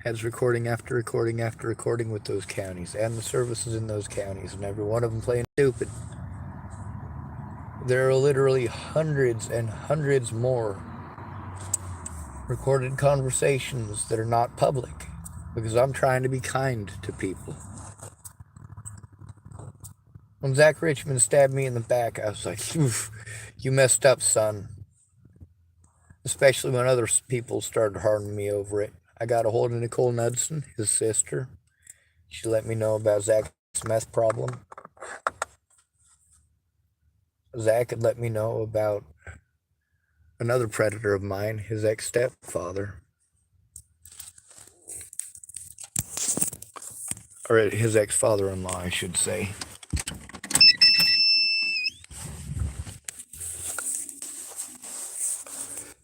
Has recording after recording after recording with those counties and the services in those counties, and every one of them playing stupid. There are literally hundreds and hundreds more recorded conversations that are not public because I'm trying to be kind to people. When Zach Richmond stabbed me in the back, I was like, you messed up, son. Especially when other people started harming me over it. I got a hold of Nicole Knudsen, his sister. She let me know about Zach's meth problem. Zach had let me know about another predator of mine, his ex-stepfather. Or his ex-father-in-law, I should say.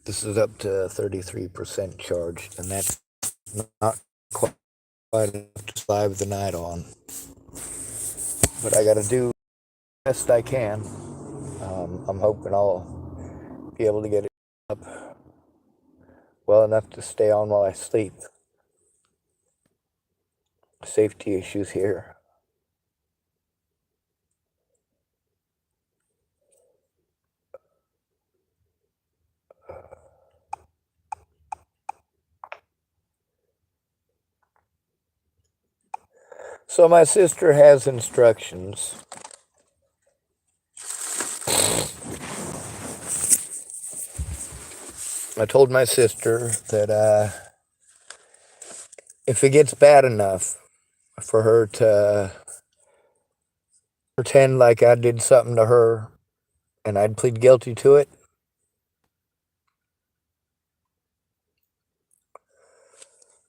This is up to 33% charged, and that's not quite enough to survive the night on. But I gotta do the best I can. I'm hoping I'll be able to get it up well enough to stay on while I sleep. Safety issues here. So my sister has instructions. I told my sister that if it gets bad enough for her to pretend like I did something to her and I'd plead guilty to it,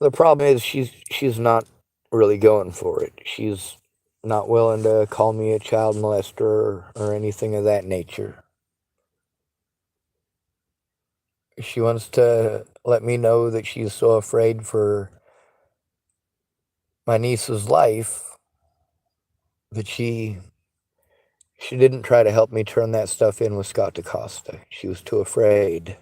the problem is she's not really going for it. She's not willing to call me a child molester or anything of that nature. She wants to let me know that she's so afraid for my niece's life that she didn't try to help me turn that stuff in with Scott DaCosta. She was too afraid.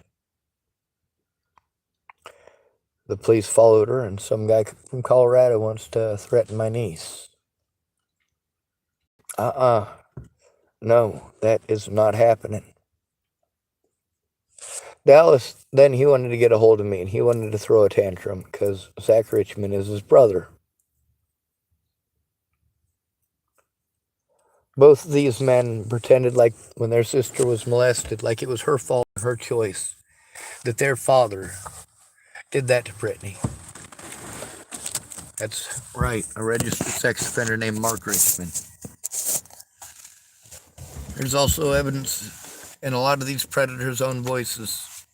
The police followed her, and some guy from Colorado wants to threaten my niece. No, that is not happening. Dallas, then he wanted to get a hold of me, and he wanted to throw a tantrum because Zach Richmond is his brother. Both of these men pretended like when their sister was molested, like it was her fault, her choice, that their father did that to Brittany. That's right, a registered sex offender named Mark Richmond. There's also evidence in a lot of these predators' own voices.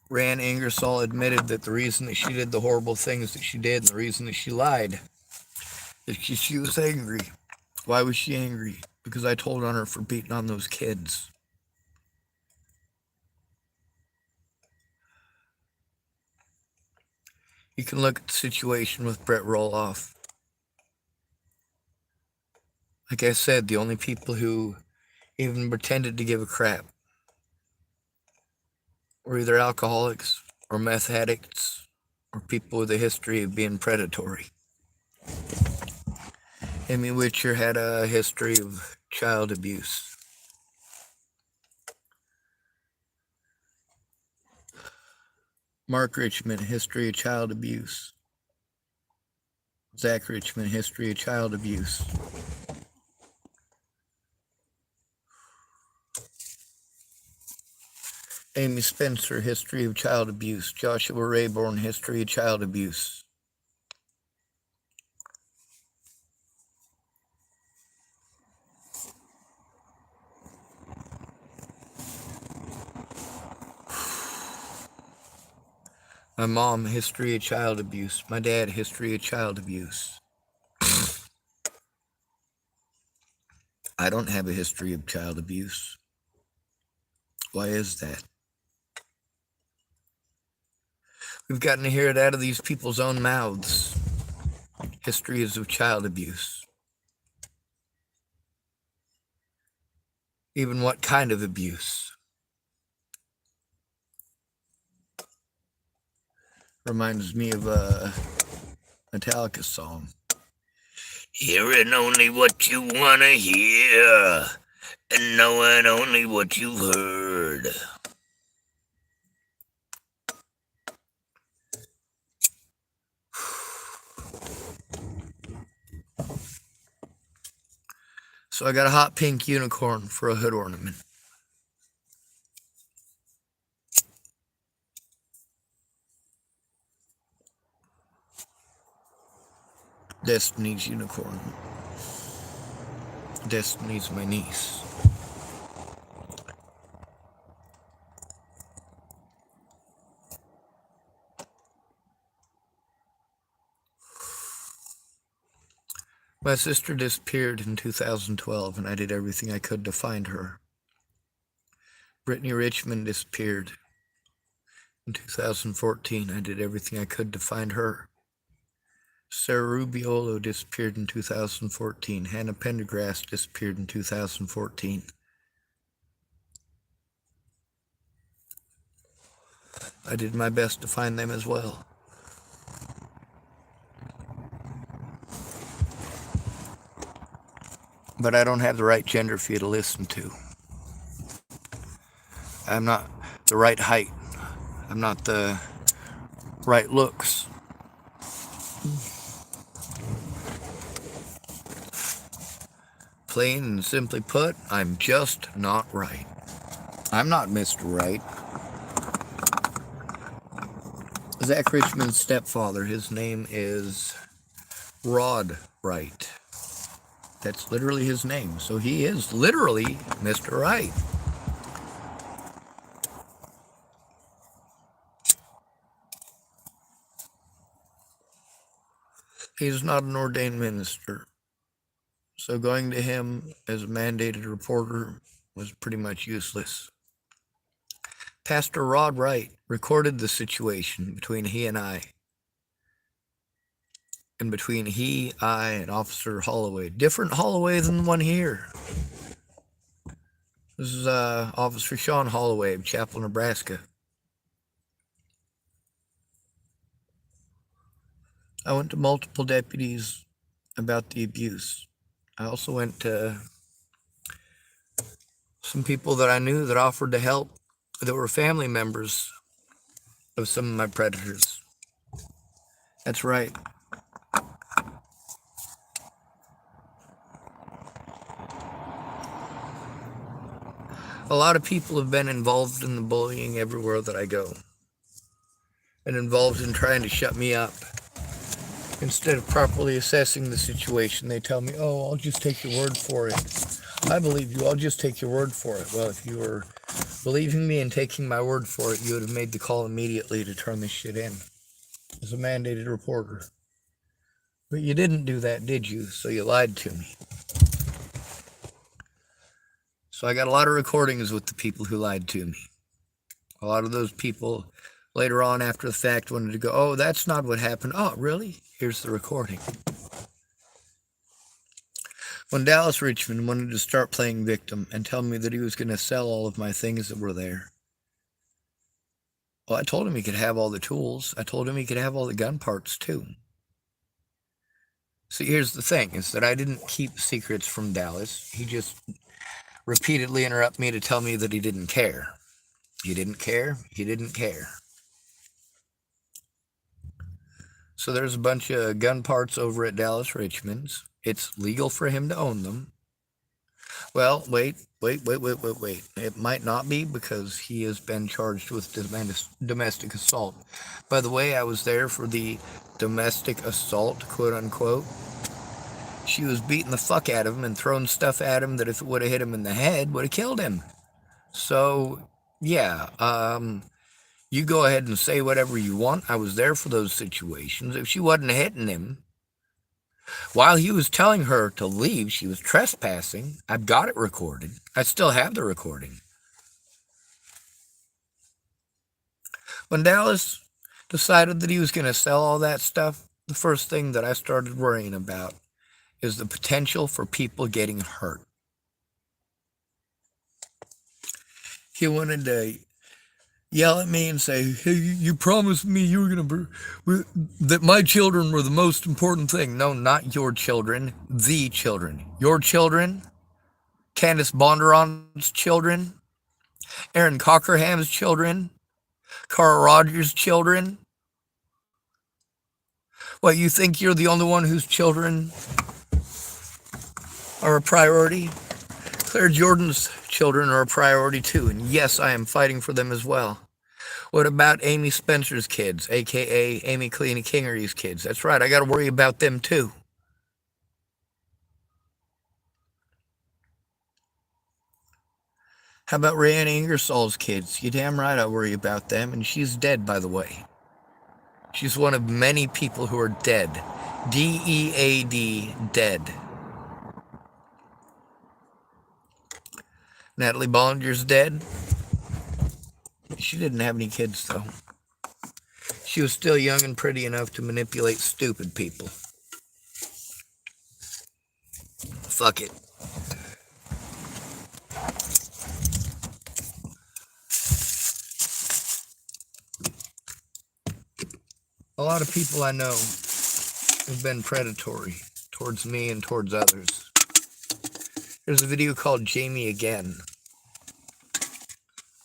Rand Ingersoll admitted that the reason that she did the horrible things that she did and the reason that she lied is she was angry. Why was she angry? Because I told on her for beating on those kids. You can look at the situation with Brett Roloff. Like I said, the only people who even pretended to give a crap were either alcoholics or meth addicts or people with a history of being predatory. Amy Witcher had a history of child abuse. Mark Richmond, history of child abuse. Zach Richmond, history of child abuse. Amy Spencer, history of child abuse. Joshua Rayborn, history of child abuse. My mom, history of child abuse. My dad, history of child abuse. I don't have a history of child abuse. Why is that? We've gotten to hear it out of these people's own mouths. Histories of child abuse. Even what kind of abuse? Reminds me of a Metallica song. Hearing only what you want to hear, and knowing only what you've heard. So I got a hot pink unicorn for a hood ornament. Destiny's unicorn. Destiny's my niece. My sister disappeared in 2012, and I did everything I could to find her. Brittany Richmond disappeared in 2014. I did everything I could to find her. Sarah Rubiolo disappeared in 2014. Hannah Pendergrass disappeared in 2014. I did my best to find them as well. But I don't have the right gender for you to listen to. I'm not the right height. I'm not the right looks. Plain and simply put, I'm just not right. I'm not Mr. Right. Zach Richmond's stepfather, his name is Rod Wright. That's literally his name. So he is literally Mr. Right. He's not an ordained minister. So going to him as a mandated reporter was pretty much useless. Pastor Rod Wright recorded the situation between he and I. And between he, I, and Officer Holloway. Different Holloway than the one here. This is Officer Sean Holloway of Chapel, Nebraska. I went to multiple deputies about the abuse. I also went to some people that I knew that offered to help, that were family members of some of my predators. That's right. A lot of people have been involved in the bullying everywhere that I go, and involved in trying to shut me up. Instead of properly assessing the situation, they tell me, oh, I'll just take your word for it. I believe you. I'll just take your word for it. Well, if you were believing me and taking my word for it, you would have made the call immediately to turn this shit in as a mandated reporter. But you didn't do that, did you? So you lied to me. So I got a lot of recordings with the people who lied to me. A lot of those people later on after the fact wanted to go, oh, that's not what happened. Oh, really? Here's the recording. When Dallas Richmond wanted to start playing victim and tell me that he was going to sell all of my things that were there, well, I told him he could have all the tools. I told him he could have all the gun parts too. See, here's the thing, is that I didn't keep secrets from Dallas. He just repeatedly interrupted me to tell me that he didn't care. He didn't care. He didn't care. So there's a bunch of gun parts over at Dallas Richmond's. It's legal for him to own them. Well, wait. It might not be, because he has been charged with domestic assault. By the way, I was there for the domestic assault, quote unquote. She was beating the fuck out of him and throwing stuff at him that if it would have hit him in the head, would have killed him. So, yeah, you go ahead and say whatever you want. I was there for those situations. If she wasn't hitting him, while he was telling her to leave, she was trespassing. I've got it recorded. I still have the recording. When Dallas decided that he was going to sell all that stuff, the first thing that I started worrying about is the potential for people getting hurt. He wanted to yell at me and say, hey, you promised me you were going to, that my children were the most important thing. No, not your children, the children. Your children, Candace Bondurant's children, Aaron Cockerham's children, Carl Rogers' children. What, you think you're the only one whose children are a priority? Claire Jordan's children are a priority too, and yes, I am fighting for them as well. What about Amy Spencer's kids, aka Amy Kalina Kingery's kids? That's right, I got to worry about them too. How about Rayanne Ingersoll's kids? You damn right I worry about them, and she's dead, by the way. She's one of many people who are dead. D-E-A-D, dead. Natalie Bollinger's dead. She didn't have any kids, though. She was still young and pretty enough to manipulate stupid people. Fuck it. A lot of people I know have been predatory towards me and towards others. There's a video called Jamie Again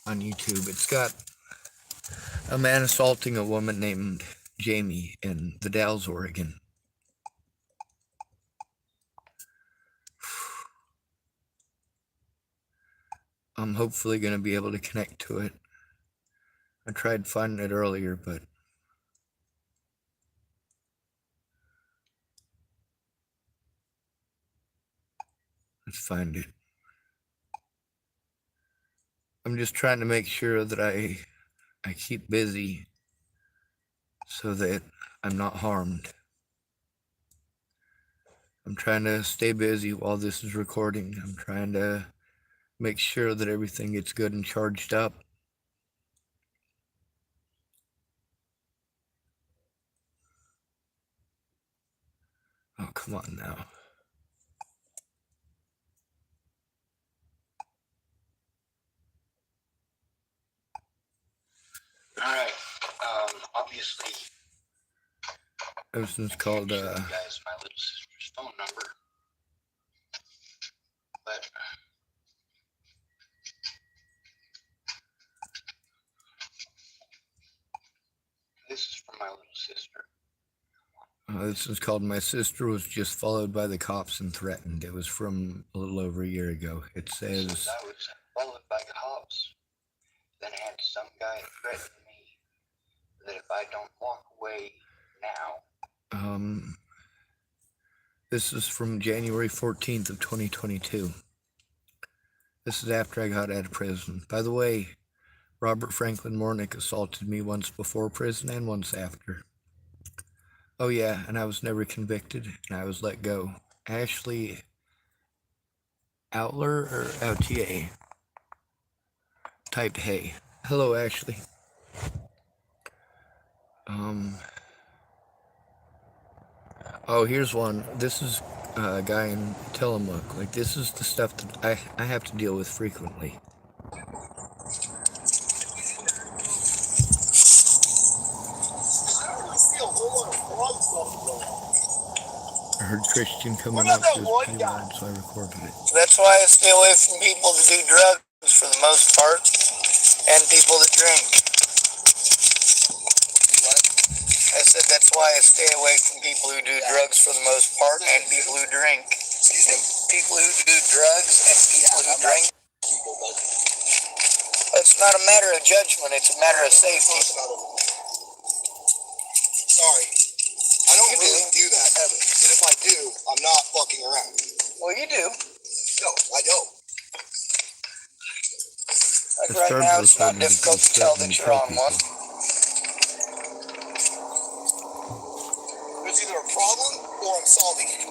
on YouTube. It's got a man assaulting a woman named Jamie in the Dalles, Oregon. I'm hopefully going to be able to connect to it. I tried finding it earlier, but let's find it. I'm just trying to make sure that I keep busy so that I'm not harmed. I'm trying to stay busy while this is recording. I'm trying to make sure that everything gets good and charged up. Oh, come on now.
All right. Obviously,
This one's called,
you guys my little sister's phone number, but this is from my little sister.
This is called My Sister Was Just Followed by the Cops and Threatened. It was from a little over a year ago. It says,
Since I was followed by cops, then I had some guy threaten me that if I don't walk away now,
this is from January 14th of 2022. This is after I got out of prison. By the way, Robert Franklin Mornick assaulted me once before prison and once after. Oh yeah, and I was never convicted, and I was let go. Ashley Outler or OTA typed hey. Hello, Ashley. Oh, here's one. This is a guy in Tillamook. Like, this is the stuff that I have to deal with frequently. I heard Christian coming up to his P-Rod, so I recorded it. That's why I stay away from people that do drugs for the most part, and people that drink. What? I said that's why I stay away from people who do drugs for the most part, and people who drink. Excuse me? People who do drugs and people who drink. It's not a matter of judgment, it's a matter of safety.
Sorry. I don't really do that ever. And if I do, I'm not fucking around.
Well, you do.
No, I don't.
Like right now, it's not difficult to tell that you're on one.
There's either a problem or I'm solving it.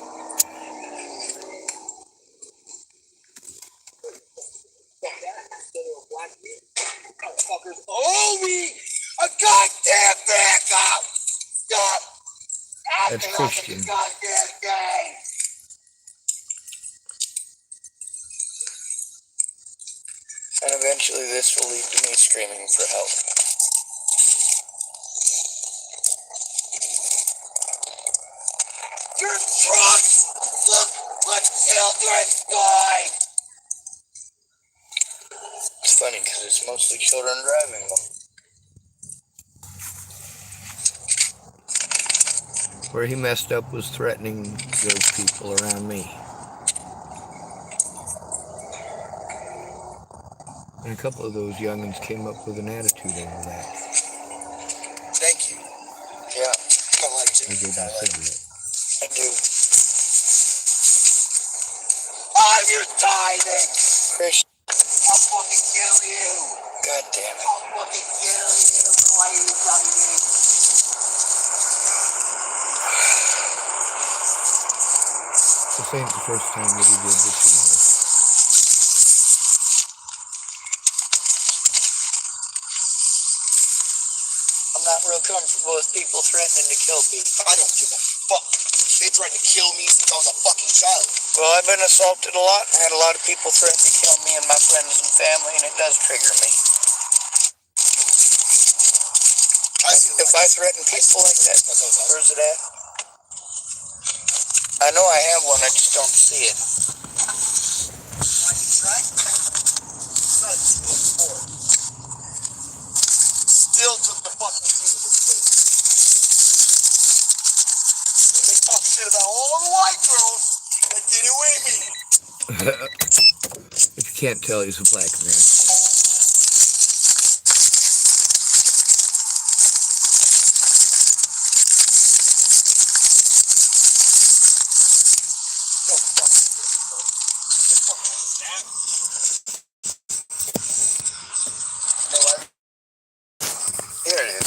Motherfuckers owe me a goddamn backup! Stop!
That's Christian.
Goddamn game!
And eventually this will lead to me screaming for help.
Your trucks look like children's toys!
It's funny because it's mostly children driving them. Where he messed up was threatening those people around me. And a couple of those youngins came up with an attitude over that.
Thank you.
Yeah,
I
gave him a cigarette.
I do. I'm your tithing!
Christian,
I'll fucking kill you!
God damn it.
I'll fucking kill you for what you've done to me!
This ain't the first time that he did this either. I'm not real comfortable with people threatening to kill people.
I don't give a fuck. They tried to kill me since I was a fucking child.
Well, I've been assaulted a lot and had a lot of people threaten to kill me and my friends and family, and it does trigger me. If I threaten people like that, where's it at? I know I have one, I just don't see it.
Still took the fucking team to state. They talk shit about all the white girls that did it with me.
If you can't tell, he's a black man. Here it is.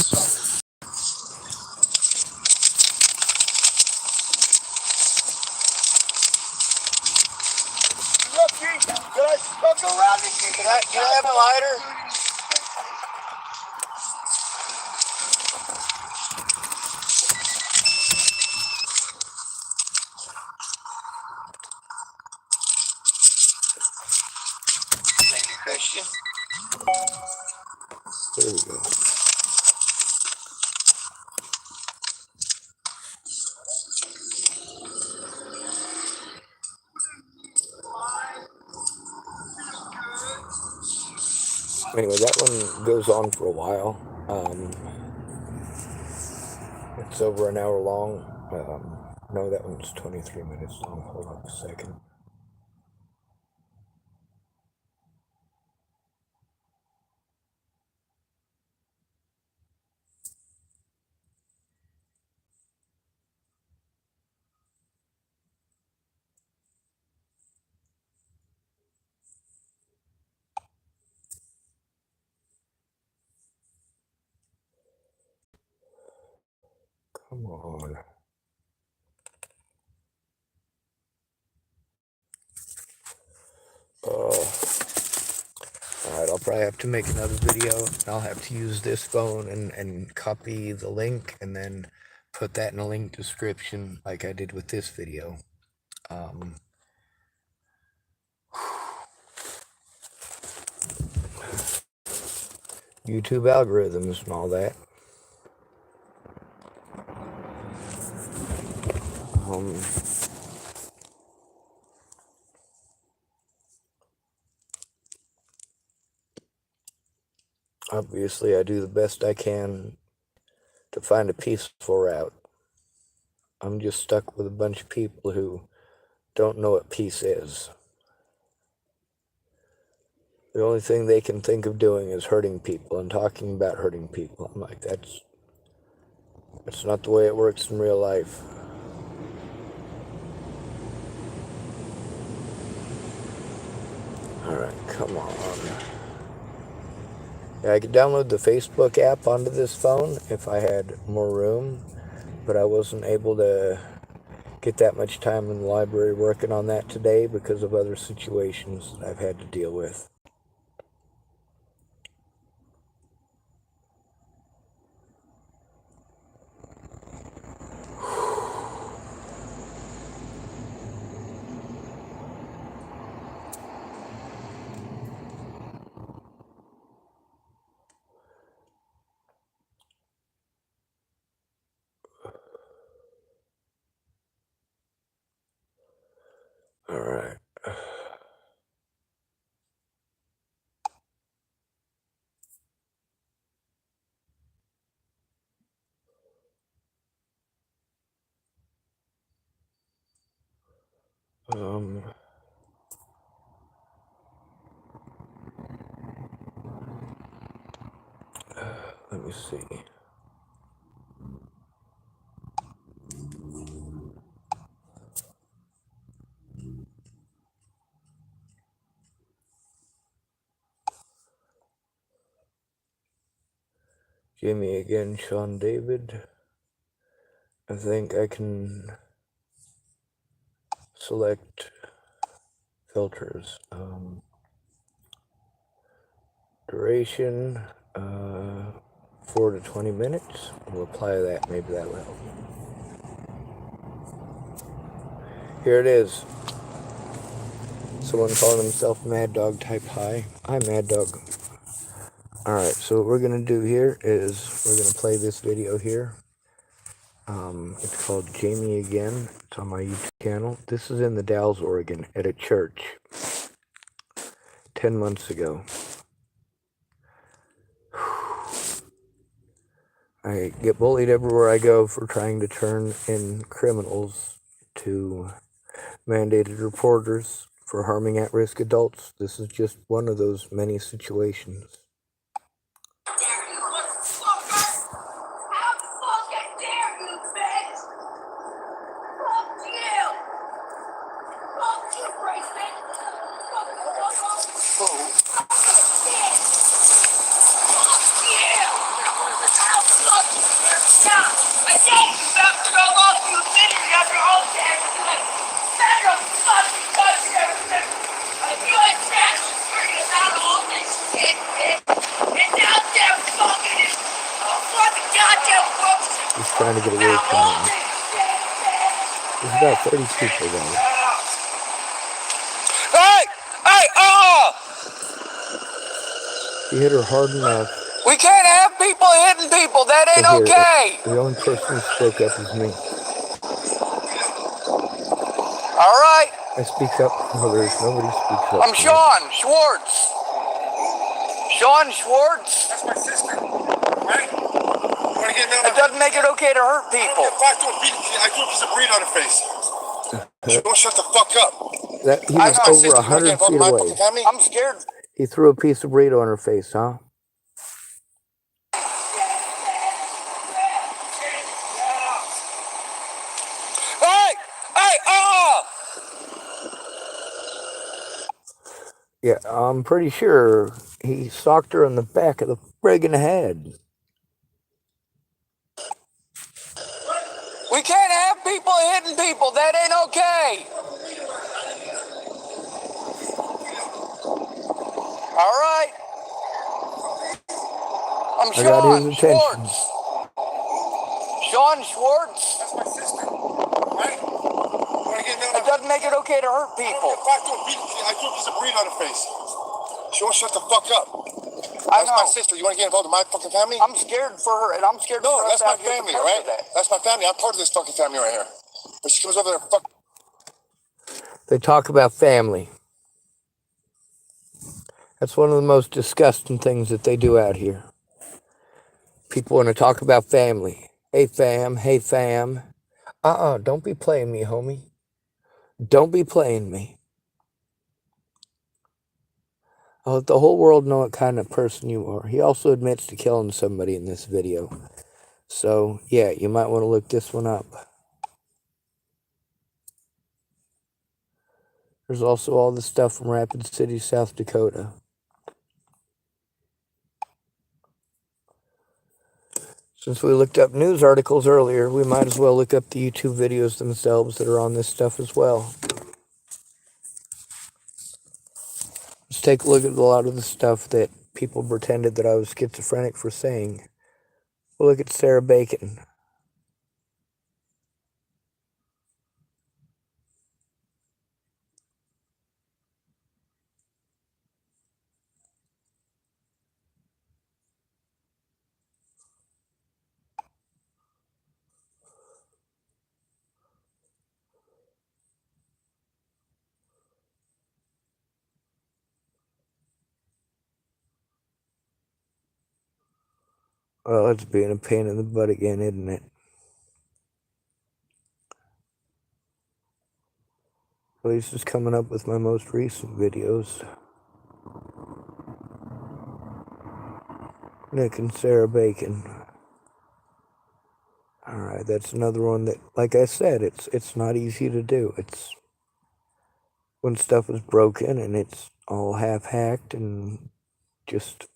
Lucky, can I fuck around and get
Can I have a lighter? Thank you, Christian. There we go. Anyway, that one goes on for a while. It's over an hour long. No, that one's 23 minutes long. Hold on a second.
Come on. Alright, I'll probably have to make another video. I'll have to use this phone and copy the link and then put that in a link description like I did with this video. YouTube algorithms and all that. Obviously, I do the best I can to find a peaceful route. I'm just stuck with a bunch of people who don't know what peace is. The only thing they can think of doing is hurting people and talking about hurting people. I'm like, that's not the way it works in real life. Alright, come on. Yeah, I could download the Facebook app onto this phone if I had more room, but I wasn't able to get that much time in the library working on that today because of other situations that I've had to deal with. Alright. Let me see. Jamie again, Sean David. I think I can select filters. Duration, 4 to 20 minutes. We'll apply that, maybe that will help. Here it is. Someone calling himself Mad Dog type hi. Hi, Mad Dog. Alright, so what we're going to do here is we're going to play this video here. It's called Jamie Again. It's on my YouTube channel. This is in the Dalles, Oregon, at a church 10 months ago. I get bullied everywhere I go for trying to turn in criminals to mandated reporters for harming at-risk adults. This is just one of those many situations. He's trying to get away from him. There's about 30 people there.
Hey! Hey!
He hit her hard enough.
We can't have people hitting people. That ain't okay.
The only person who spoke up is me.
All right.
I speak up for others. Nobody speaks up.
I'm Sean Schwartz. Sean Schwartz.
That's my sister, right? You wanna get
It doesn't make it okay to hurt people.
If I threw a piece of burrito on her face. Don't shut the fuck up.
He was over 100 feet away.
I'm scared.
He threw a piece of burrito on her face, huh?
Hey! Hey!
Yeah, I'm pretty sure he socked her in the back of the friggin' head.
We can't have people hitting people. That ain't okay. All right. I'm
I got his
Sean
attention.
Schwartz. Sean Schwartz.
That's my sister. Right? You wanna get
It doesn't make it okay to hurt people.
I threw a piece of breed on her face. She won't shut the fuck up.
I
That's my
know.
sister. You want to get involved in my fucking family?
I'm scared for her, and I'm scared
No,
for us
that's my
out here
family,
because
all right?
of that.
That's my family. I'm part of this fucking family right here. But she comes over there and fuck.
They talk about family. That's one of the most disgusting things that they do out here. People want to talk about family. Hey fam, hey fam. Don't be playing me, homie. Don't be playing me. I'll let the whole world know what kind of person you are. He also admits to killing somebody in this video. So, yeah, you might want to look this one up. There's also all the stuff from Rapid City, South Dakota. Since we looked up news articles earlier, we might as well look up the YouTube videos themselves that are on this stuff as well. Let's take a look at a lot of the stuff that people pretended that I was schizophrenic for saying. We'll look at Sarah Bacon. Well, it's being a pain in the butt again, isn't it? At least it's coming up with my most recent videos. Nick and Sarah Bacon. Alright, that's another one that, like I said, it's not easy to do. It's when stuff is broken and it's all half-hacked and just...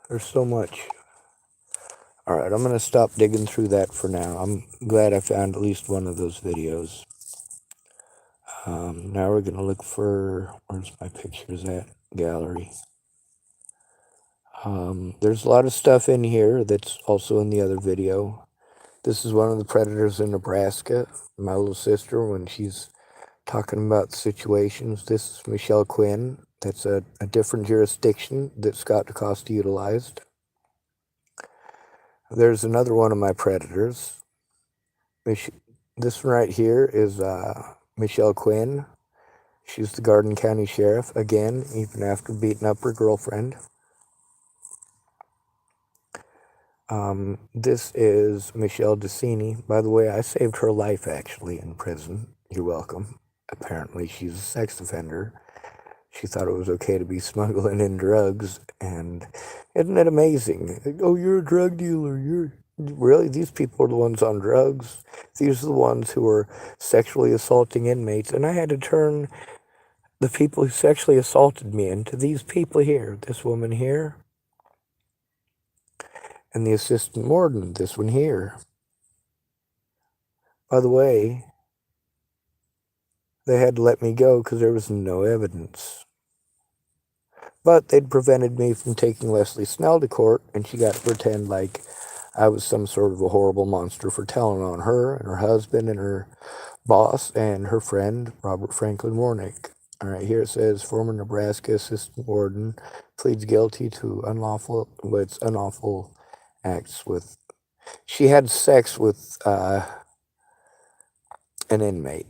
There's so much. Alright, I'm going to stop digging through that for now. I'm glad I found at least one of those videos. Now we're going to look for... Where's my pictures at? Gallery. There's a lot of stuff in here that's also in the other video. This is one of the predators in Nebraska. My little sister, when she's talking about situations. This is Michelle Quinn. That's a different jurisdiction that Scott DeCosta utilized. There's another one of my predators. This one right here is Michelle Quinn. She's the Garden County Sheriff, again, even after beating up her girlfriend. This is Michelle Decini. By the way, I saved her life, actually, in prison. You're welcome. Apparently, she's a sex offender. She thought it was okay to be smuggling in drugs, and isn't it amazing? Oh, you're a drug dealer. Really? These people are the ones on drugs. These are the ones who are sexually assaulting inmates, and I had to turn the people who sexually assaulted me into these people here. This woman here, and the assistant warden, this one here. By the way, they had to let me go because there was no evidence. But they'd prevented me from taking Leslie Snell to court, and she got to pretend like I was some sort of a horrible monster for telling on her and her husband and her boss and her friend, Robert Franklin Warnick. All right, here it says, former Nebraska assistant warden pleads guilty to unlawful acts with... She had sex with an inmate.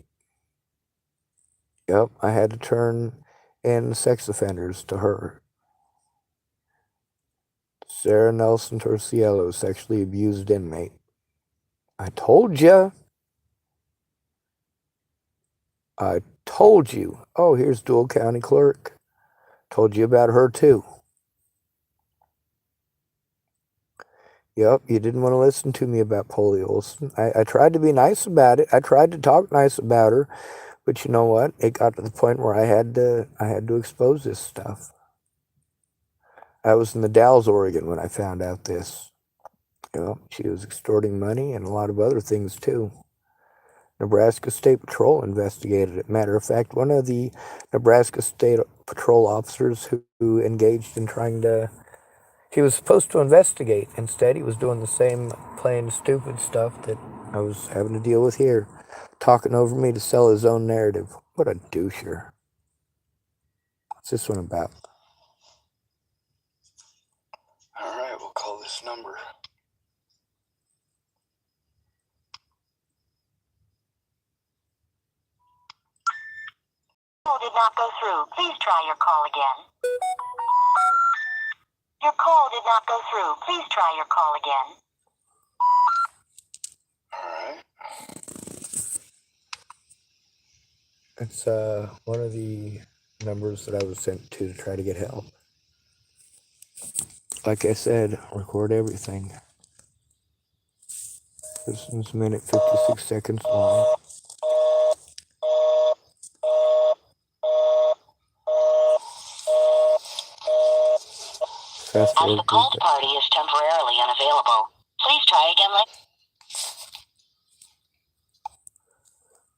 Yep, I had to turn in sex offenders to her. Sarah Nelson Torciello, sexually abused inmate. I told you. I told you. Oh, here's Dual County Clerk. Told you about her too. Yep, you didn't want to listen to me about Polly Olson. I tried to be nice about it. I tried to talk nice about her. But you know what? It got to the point where I had to expose this stuff. I was in the Dalles, Oregon when I found out this. You know, she was extorting money and a lot of other things too. Nebraska State Patrol investigated it. Matter of fact, one of the Nebraska State Patrol officers who engaged in he was supposed to investigate. Instead, he was doing the same plain stupid stuff that I was having to deal with here, talking over me to sell his own narrative. What a doucher. What's this one about?
All right, we'll call this number.
Call did not go through. Please try your call again. Your call did not go through. Please try your call again.
All right.
It's one of the numbers that I was sent to try to get help. Like I said, record everything. This one's a minute 56 seconds long. Fast
As
forward
the
to
called
the-
party is temporarily unavailable. Please try again later.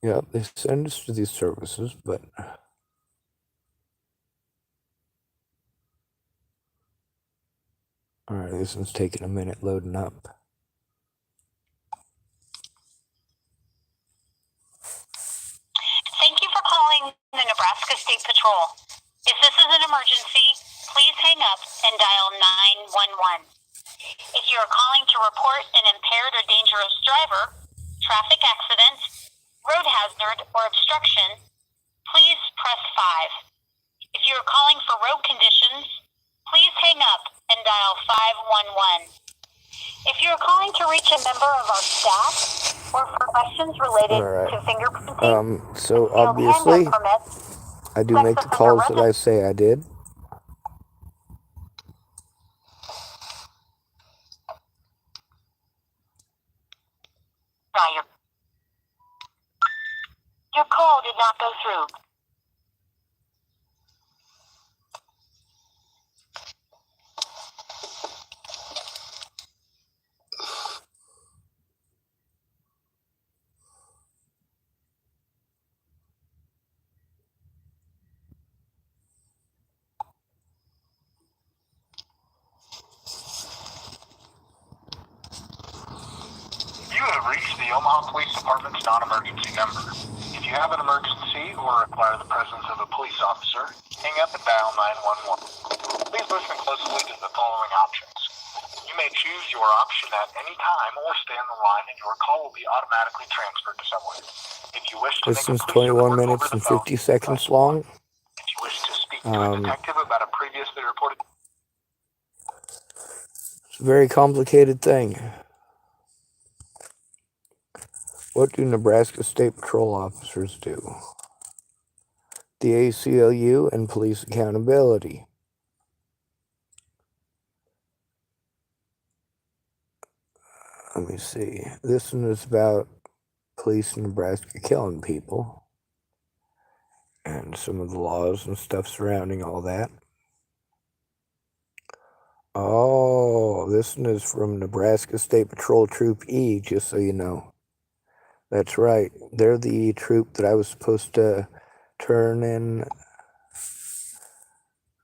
Yeah, they send us to these services, but all right, this one's taking a minute loading up.
Thank you for calling the Nebraska State Patrol. If this is an emergency, please hang up and dial 911. If you are calling to report an impaired or dangerous driver, traffic accident, road hazard, or obstruction, please press 5. If you are calling for road conditions, please hang up and dial 511. If you are calling to reach a member of our staff or for questions related to fingerprinting,
So
concealed
obviously,
handgun permits,
I do
sex
make the
offender
calls that I
registry.
say I did.
Your call did not go through.
You have reached the Omaha Police Department's non-emergency number. If you have an emergency or require the presence of a police officer, hang up and dial 911. Please listen closely to the following options. You may choose your option at any time or stay on the line and your call will be automatically transferred to someone. If you wish to
This
make a
one's
police
21
report
minutes
over the
and
phone,
50 seconds
press
long.
1. If you wish to speak to a detective about a previously reported...
It's a very complicated thing. What do Nebraska State Patrol officers do? The ACLU and police accountability. Let me see. This one is about police in Nebraska killing people and some of the laws and stuff surrounding all that. Oh, this one is from Nebraska State Patrol Troop E, just so you know. That's right. They're the troop that I was supposed to turn in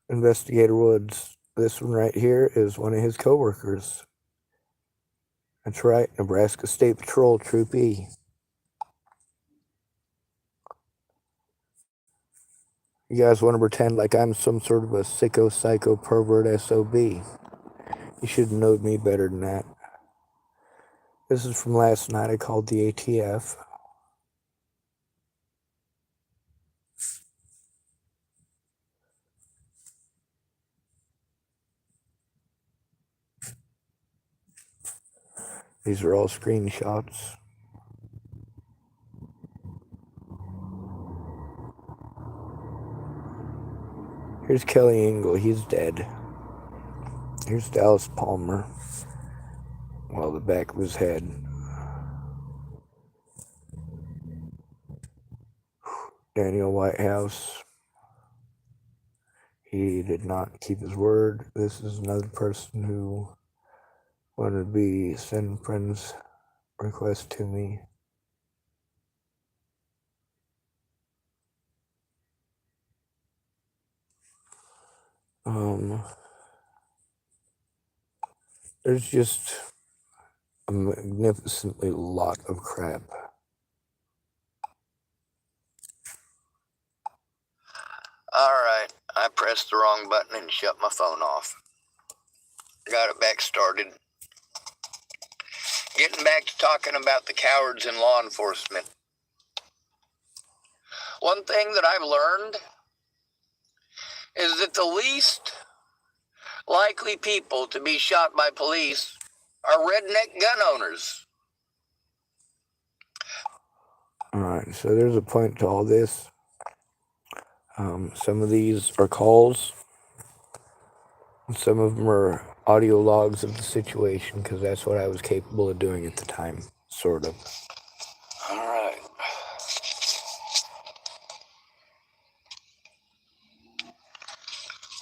Investigator Woods. This one right here is one of his coworkers. That's right, Nebraska State Patrol Troop E. You guys want to pretend like I'm some sort of a sicko, psycho, pervert SOB. You should have known me better than that. This is from last night. I called the ATF. These are all screenshots. Here's Kelly Engel. He's dead. Here's Dallas Palmer. Well, the back of his head. Daniel Whitehouse. He did not keep his word. This is another person who wanted to be send friends request to me. There's just a magnificently lot of crap.
Alright, I pressed the wrong button and shut my phone off. Got it back started. Getting back to talking about the cowards in law enforcement. One thing that I've learned is that the least likely people to be shot by police are redneck gun owners.
Alright, so there's a point to all this. Some of these are calls, and some of them are audio logs of the situation, because that's what I was capable of doing at the time, sort of.
Alright.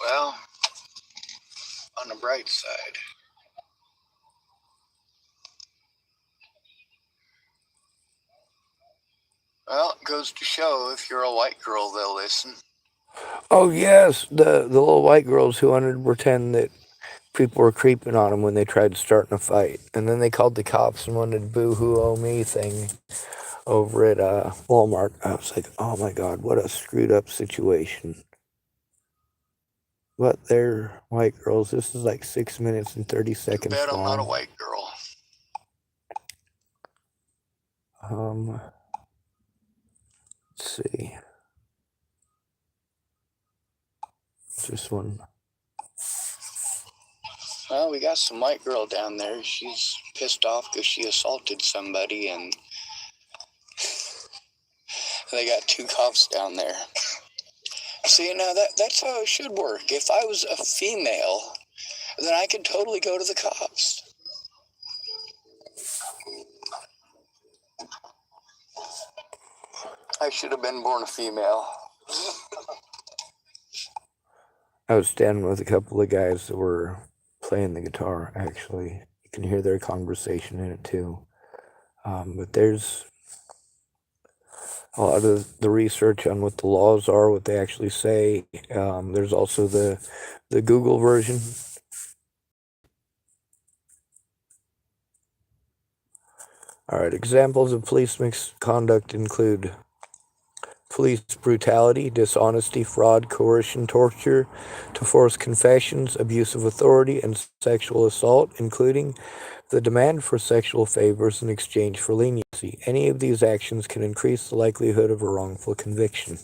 Well, on the bright side, well, it goes to show if you're a white girl, they'll listen.
Oh yes, the little white girls who wanted to pretend that people were creeping on them when they tried starting a fight, and then they called the cops and wanted boo-hoo-oh me thing over at Walmart. I was like, oh my god, what a screwed up situation. But they're white girls. This is like 6 minutes and 30 seconds
Bet I'm not a
long.
white girl.
Let's see. This one.
Well, we got some white girl down there. She's pissed off because she assaulted somebody, and they got 2 cops down there. See, now that's how it should work. If I was a female, then I could totally go to the cops. I should have been born a female.
I was standing with a couple of guys that were playing the guitar, actually. You can hear their conversation in it, too. But there's a lot of the research on what the laws are, what they actually say. There's also the Google version. All right, examples of police misconduct include police brutality, dishonesty, fraud, coercion, torture to force confessions, abuse of authority, and sexual assault, including the demand for sexual favors in exchange for leniency. Any of these actions can increase the likelihood of a wrongful conviction.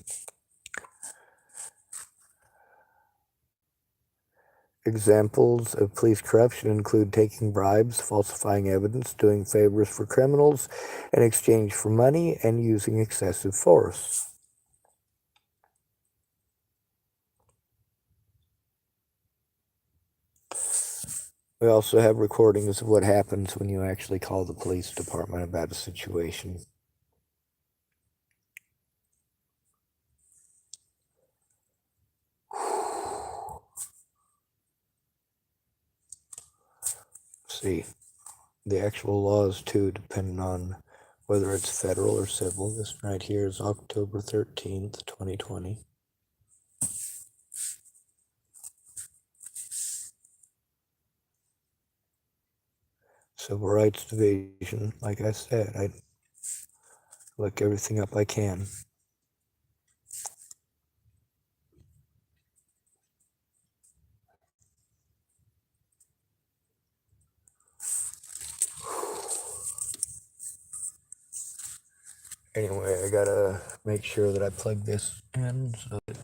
Examples of police corruption include taking bribes, falsifying evidence, doing favors for criminals in exchange for money, and using excessive force. We also have recordings of what happens when you actually call the police department about a situation. See, the actual laws too depend on whether it's federal or civil. This right here is October 13th, 2020. Civil Rights Division, like I said, I look everything up I can. Anyway, I gotta make sure that I plug this in so that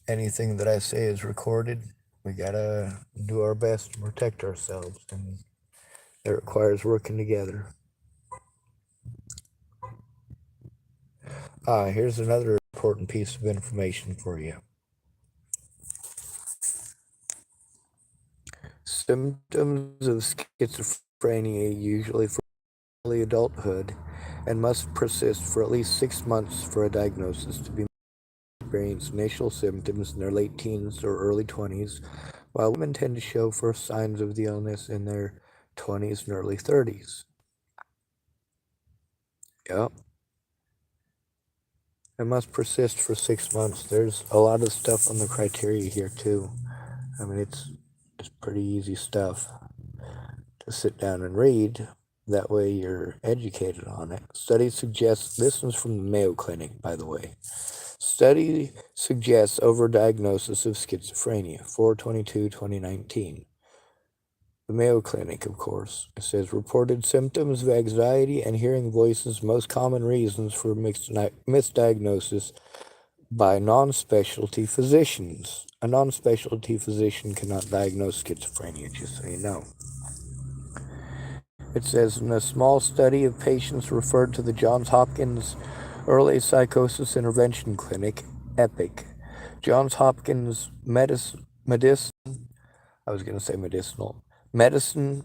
anything that I say is recorded. We gotta do our best to protect ourselves, and it requires working together. Here's another important piece of information for you. Symptoms of schizophrenia, usually for early adulthood, and must persist for at least 6 months for a diagnosis to be experience initial symptoms in their late teens or early 20s, while women tend to show first signs of the illness in their 20s and early 30s. Yep. It must persist for 6 months. There's a lot of stuff on the criteria here too. I mean, it's pretty easy stuff to sit down and read. That way you're educated on it. Study suggests, this one's from the Mayo Clinic, by the way. Study suggests overdiagnosis of schizophrenia, 4/22/2019. The Mayo Clinic, of course. It says reported symptoms of anxiety and hearing voices, most common reasons for misdiagnosis by non-specialty physicians. A non-specialty physician cannot diagnose schizophrenia, just so you know. It says in a small study of patients referred to the Johns Hopkins Early Psychosis Intervention Clinic, EPIC, Johns Hopkins medicinal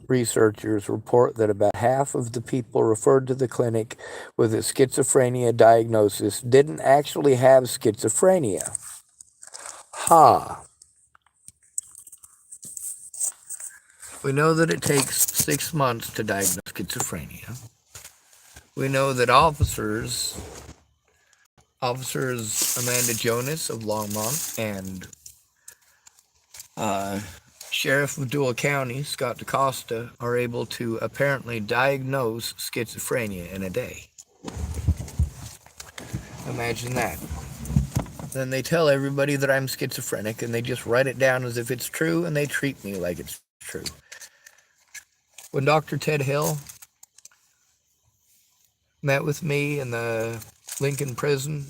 researchers report that about half of the people referred to the clinic with a schizophrenia diagnosis didn't actually have schizophrenia. We know that it takes 6 months to diagnose schizophrenia. We know that officers Amanda Jonas of Longmont and Sheriff of Dual County, Scott DaCosta, are able to apparently diagnose schizophrenia in a day. Imagine that. Then they tell everybody that I'm schizophrenic, and they just write it down as if it's true, and they treat me like it's true. When Dr. Ted Hill met with me in the Lincoln prison,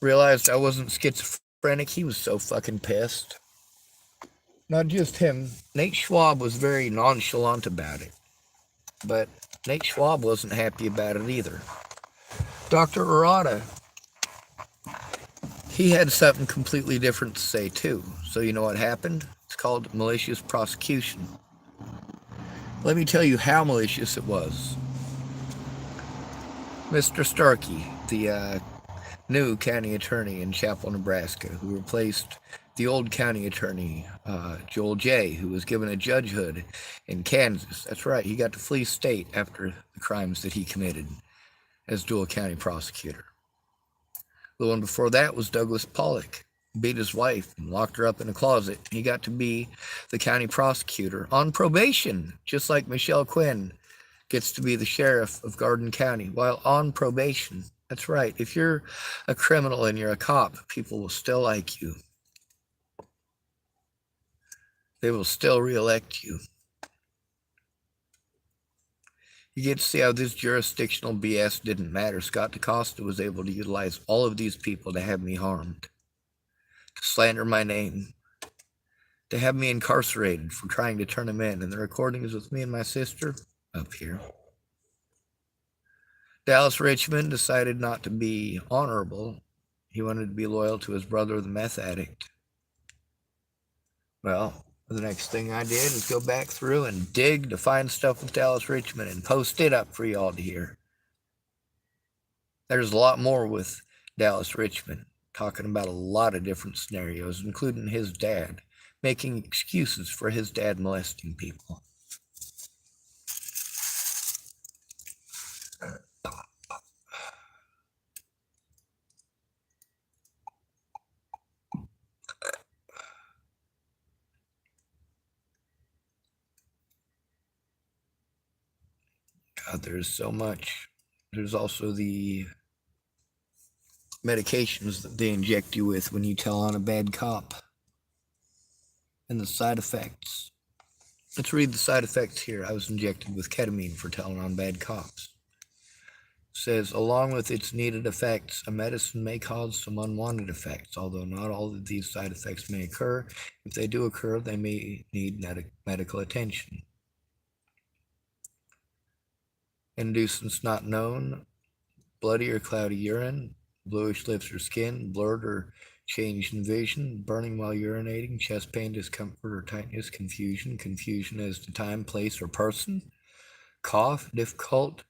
realized I wasn't schizophrenic, he was so fucking pissed. Not just him. Nate Schwab was very nonchalant about it. But Nate Schwab wasn't happy about it either. Dr. Arata, he had something completely different to say too. So you know what happened? It's called malicious prosecution. Let me tell you how malicious it was. Mr. Starkey, the new county attorney in Chapel, Nebraska, who replaced the old county attorney, Joel Jay, who was given a judgehood in Kansas. That's right, he got to flee state after the crimes that he committed as dual county prosecutor. The one before that was Douglas Pollock. Beat his wife and locked her up in a closet. He got to be the county prosecutor on probation, just like Michelle Quinn gets to be the sheriff of Garden County while on probation. That's right, if you're a criminal and you're a cop, people will still like you. They will still reelect you. You get to see how this jurisdictional BS didn't matter. Scott DaCosta was able to utilize all of these people to have me harmed, to slander my name, to have me incarcerated for trying to turn him in. And the recording is with me and my sister up here. Dallas Richmond decided not to be honorable. He wanted to be loyal to his brother, the meth addict. Well, the next thing I did is go back through and dig to find stuff with Dallas Richmond and post it up for y'all to hear. There's a lot more with Dallas Richmond, talking about a lot of different scenarios, including his dad, making excuses for his dad molesting people. God, there's so much. There's also the medications that they inject you with when you tell on a bad cop, and the side effects. Let's read the side effects here. I was injected with ketamine for telling on bad cops. It says, along with its needed effects, a medicine may cause some unwanted effects, although not all of these side effects may occur. If they do occur, they may need medical attention. Inducents not known: bloody or cloudy urine, bluish lips or skin, blurred or change in vision, burning while urinating, chest pain, discomfort or tightness, confusion as to time, place, or person, cough, difficult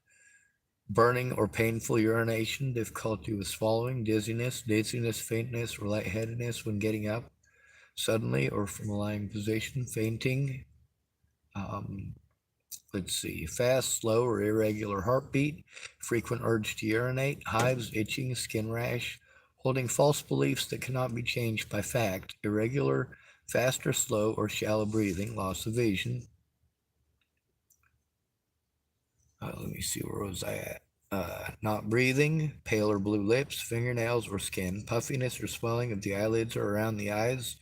burning or painful urination, difficulty with swallowing, dizziness, faintness, or lightheadedness when getting up suddenly or from a lying position, fainting. Let's see, fast, slow, or irregular heartbeat, frequent urge to urinate, hives, itching, skin rash, holding false beliefs that cannot be changed by fact, irregular, fast or slow or shallow breathing, loss of vision. Let me see, where was I at? Not breathing, pale or blue lips, fingernails or skin, puffiness or swelling of the eyelids or around the eyes,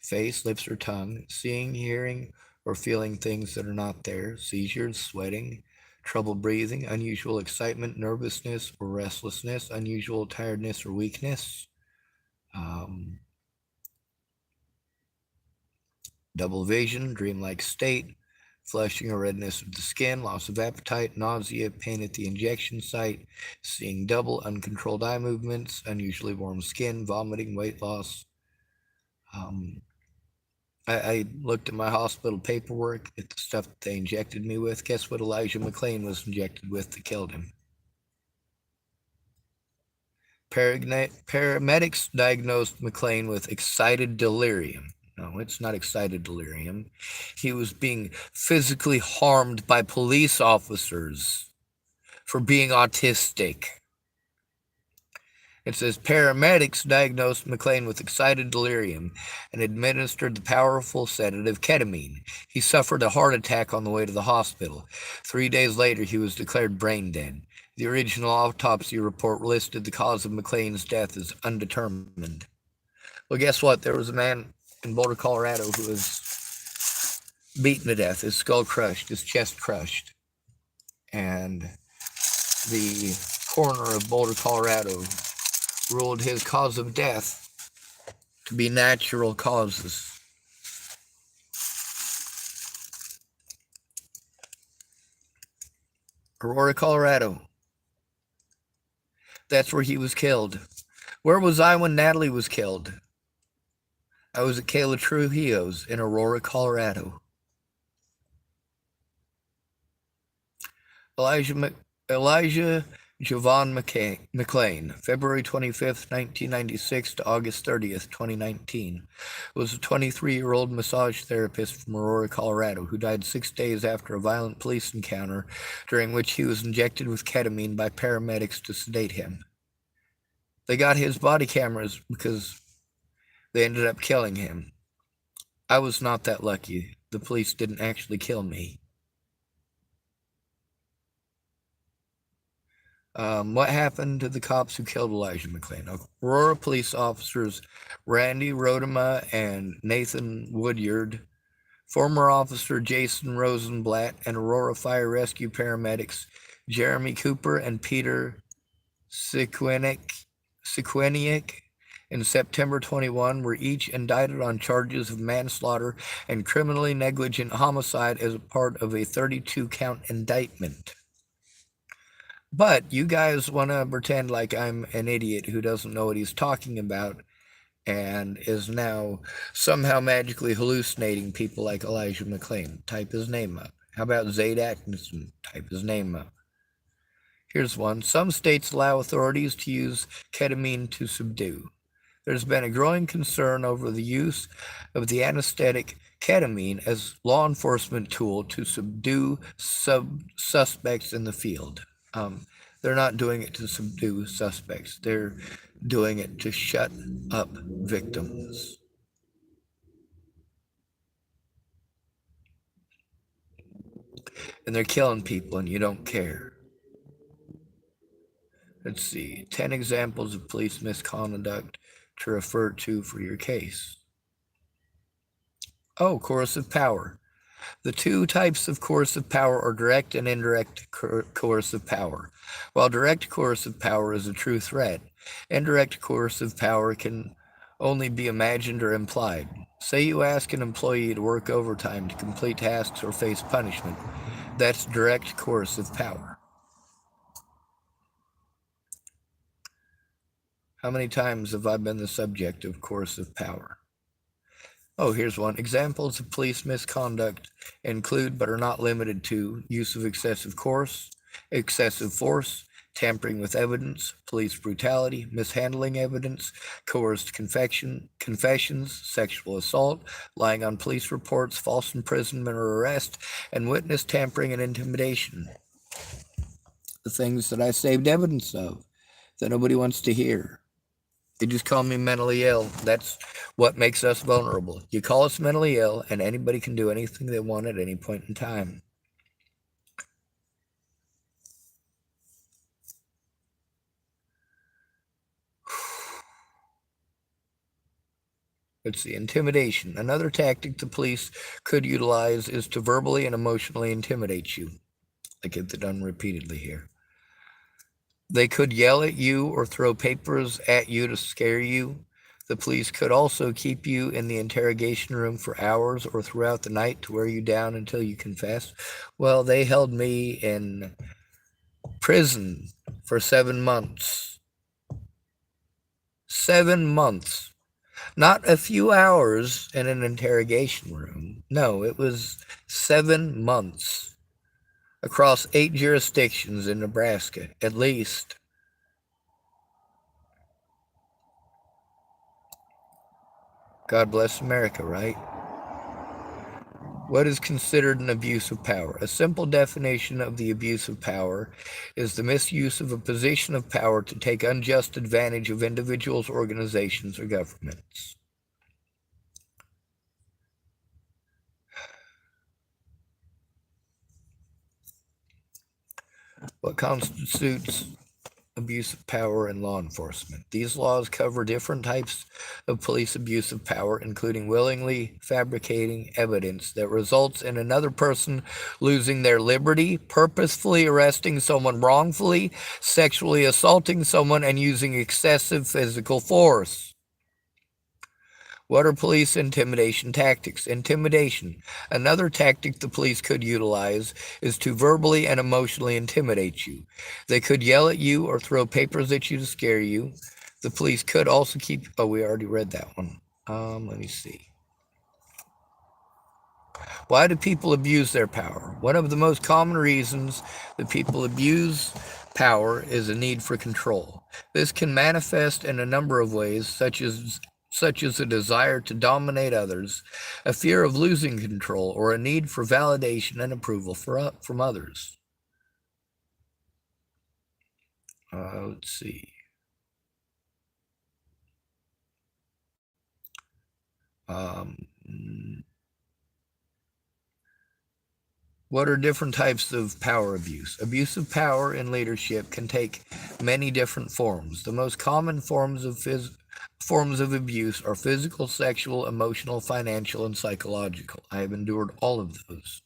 face, lips, or tongue, seeing, hearing, or feeling things that are not there, seizures, sweating, trouble breathing, unusual excitement, nervousness or restlessness, unusual tiredness or weakness, double vision, dreamlike state, flushing or redness of the skin, loss of appetite, nausea, pain at the injection site, seeing double, uncontrolled eye movements, unusually warm skin, vomiting, weight loss. I looked at my hospital paperwork at the stuff that they injected me with. Guess what Elijah McClain was injected with that killed him? Paramedics diagnosed McClain with excited delirium. No, it's not excited delirium. He was being physically harmed by police officers for being autistic. It says paramedics diagnosed McClain with excited delirium and administered the powerful sedative ketamine. He suffered a heart attack on the way to the hospital. 3 days later, he was declared brain dead. The original autopsy report listed the cause of McClain's death as undetermined. Well, guess what? There was a man in Boulder, Colorado who was beaten to death, his skull crushed, his chest crushed. And the coroner of Boulder, Colorado ruled his cause of death to be natural causes. Aurora, Colorado. That's where he was killed. Where was I when Natalie was killed? I was at Kayla Trujillo's in Aurora, Colorado. Elijah Javon McClain, February 25th, 1996 to August 30th, 2019, was a 23-year-old massage therapist from Aurora, Colorado, who died 6 days after a violent police encounter during which he was injected with ketamine by paramedics to sedate him. They got his body cameras because they ended up killing him. I was not that lucky. The police didn't actually kill me. What happened to the cops who killed Elijah McClain? Aurora police officers Randy Rodema and Nathan Woodyard, former officer Jason Rosenblatt, and Aurora Fire Rescue paramedics Jeremy Cooper and Peter Sikweniak in September 21 were each indicted on charges of manslaughter and criminally negligent homicide as a part of a 32-count indictment. But you guys want to pretend like I'm an idiot who doesn't know what he's talking about and is now somehow magically hallucinating people like Elijah McClain. Type his name up. How about Zaid Atkinson? Type his name up. Here's one. Some states allow authorities to use ketamine to subdue. There's been a growing concern over the use of the anesthetic ketamine as law enforcement tool to subdue suspects in the field. They're not doing it to subdue suspects. They're doing it to shut up victims. And they're killing people and you don't care. Let's see, 10 examples of police misconduct to refer to for your case. Oh, coercive power. The two types of coercive power are direct and indirect coercive power. While direct coercive power is a true threat, indirect coercive power can only be imagined or implied. Say you ask an employee to work overtime to complete tasks or face punishment. That's direct coercive power. How many times have I been the subject of coercive power? Oh, here's one. Examples of police misconduct include, but are not limited to, use of excessive force, excessive force, tampering with evidence, police brutality, mishandling evidence, coerced confessions, sexual assault, lying on police reports, false imprisonment or arrest, and witness tampering and intimidation. The things that I saved evidence of that nobody wants to hear. They just call me mentally ill. That's what makes us vulnerable. You call us mentally ill, and anybody can do anything they want at any point in time. Let's see, intimidation. Another tactic the police could utilize is to verbally and emotionally intimidate you. I get that done repeatedly here. They could yell at you or throw papers at you to scare you. The police could also keep you in the interrogation room for hours or throughout the night to wear you down until you confess. Well, they held me in prison for 7 months. 7 months. Not a few hours in an interrogation room. No, it was 7 months. Across 8 jurisdictions in Nebraska, at least. God bless America, right? What is considered an abuse of power? A simple definition of the abuse of power is the misuse of a position of power to take unjust advantage of individuals, organizations, or governments. What constitutes abuse of power in law enforcement? These laws cover different types of police abuse of power, including willingly fabricating evidence that results in another person losing their liberty, purposefully arresting someone wrongfully, sexually assaulting someone, and using excessive physical force. What are police intimidation tactics? Intimidation. Another tactic the police could utilize is to verbally and emotionally intimidate you. They could yell at you or throw papers at you to scare you. The police could also keep... Oh, we already read that one. Let me see. Why do people abuse their power? One of the most common reasons that people abuse power is a need for control. This can manifest in a number of ways, such as a desire to dominate others, a fear of losing control, or a need for validation and approval from others. Let's see. What are different types of power abuse? Abuse of power in leadership can take many different forms. The most common forms of abuse are physical, sexual, emotional, financial, and psychological. I have endured all of those.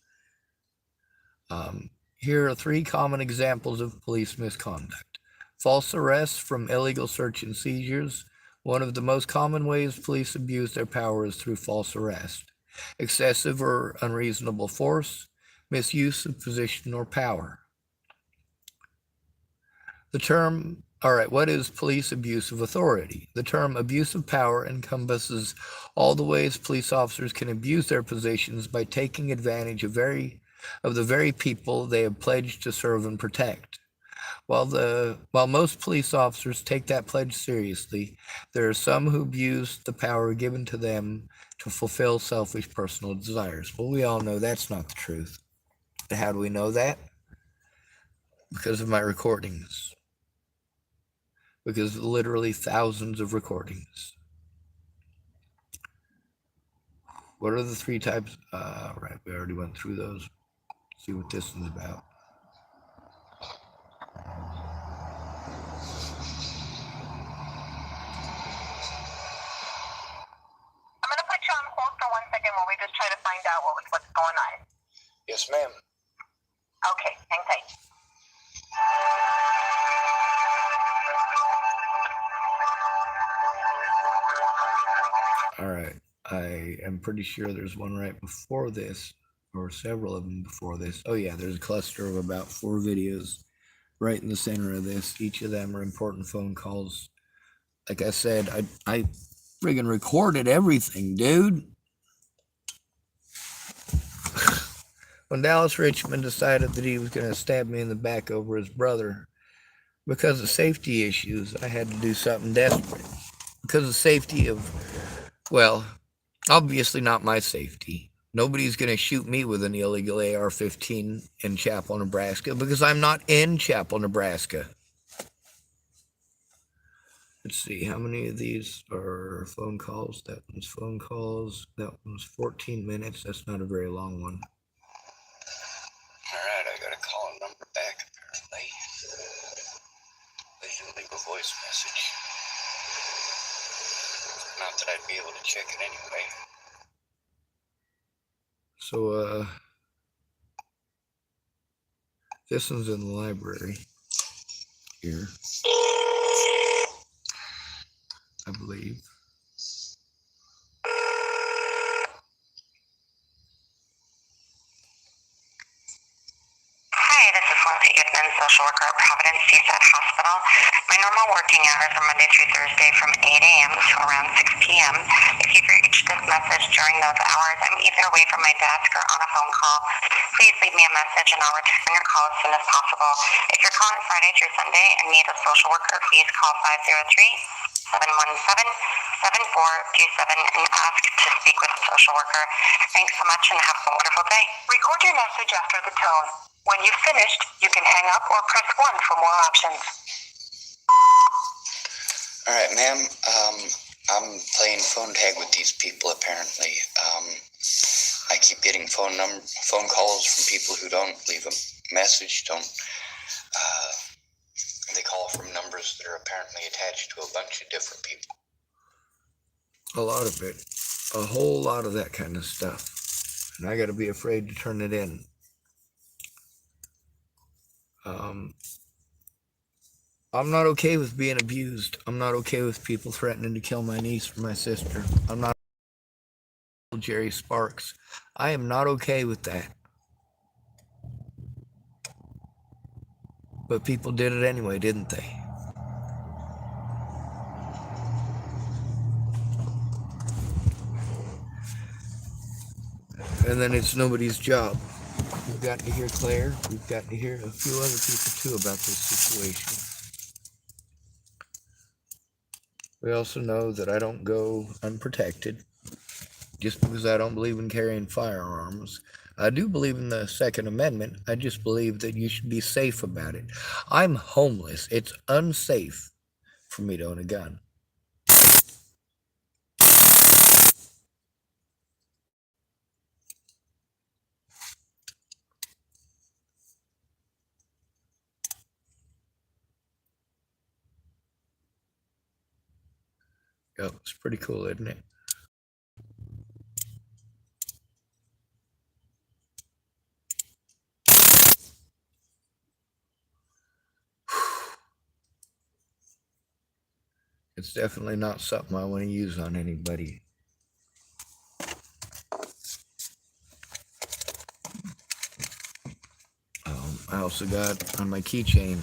Here are 3 common examples of police misconduct. False arrests from illegal search and seizures. One of the most common ways police abuse their power is through false arrest. Excessive or unreasonable force. Misuse of position or power. What is police abuse of authority? The term abuse of power encompasses all the ways police officers can abuse their positions by taking advantage of the very people they have pledged to serve and protect. While most police officers take that pledge seriously, there are some who abuse the power given to them to fulfill selfish personal desires. Well, we all know that's not the truth. How do we know that? Because of my recordings. Because literally thousands of recordings. What are the 3 types? Right, we already went through those. Let's see what this is about.
I'm going to put you on hold for 1 second while we just try to find out what's going on.
Yes, ma'am.
Okay, hang tight.
All right, I am pretty sure there's one right before this, or several of them before this. Oh yeah, there's a cluster of about 4 videos right in the center of this. Each of them are important phone calls. Like I said, I friggin' recorded everything, dude. when Dallas Richmond decided that he was going to stab me in the back over his brother, because of safety issues, I had to do something desperate. Because of safety of, well, obviously not my safety. Nobody's going to shoot me with an illegal AR-15 in Chapel, Nebraska, because I'm not in Chapel, Nebraska. Let's see, how many of these are phone calls? That one's phone calls. That one's 14 minutes. That's not a very long one.
Alright, I got a call number back apparently. They can leave a voice message. Not that I'd be able to check it anyway.
So, this one's in the library here, I believe.
Hi, this is Lindsay Goodman, social worker at Providence CSAT Hospital. My normal working hours are Monday through Thursday from 8 a.m. to around 6 p.m. If you've reached this message during those hours, I'm either away from my desk or on a phone call. Please leave me a message and I'll return your call as soon as possible. If you're calling Friday through Sunday and need a social worker, please call 503-717-7427 and ask to speak with a social worker. Thanks so much and have a wonderful day. Record your message after the tone. When you've finished, you can hang up or press 1 for more options.
Alright, ma'am. I'm playing phone tag with these people apparently. I keep getting phone calls from people who don't leave a message, they call from numbers that are apparently attached to a bunch of different people.
A lot of it. A whole lot of that kind of stuff. And I got to be afraid to turn it in. I'm not okay with being abused. I'm not okay with people threatening to kill my niece or my sister. I'm not Jerry Sparks. I am not okay with that. But people did it anyway, didn't they? And then it's nobody's job. We've got to hear Claire. We've got to hear a few other people too about this situation. We also know that I don't go unprotected just because I don't believe in carrying firearms. I do believe in the Second Amendment. I just believe that you should be safe about it. I'm homeless. It's unsafe for me to own a gun. Yep, it's pretty cool, isn't it? It's definitely not something I want to use on anybody. I also got on my keychain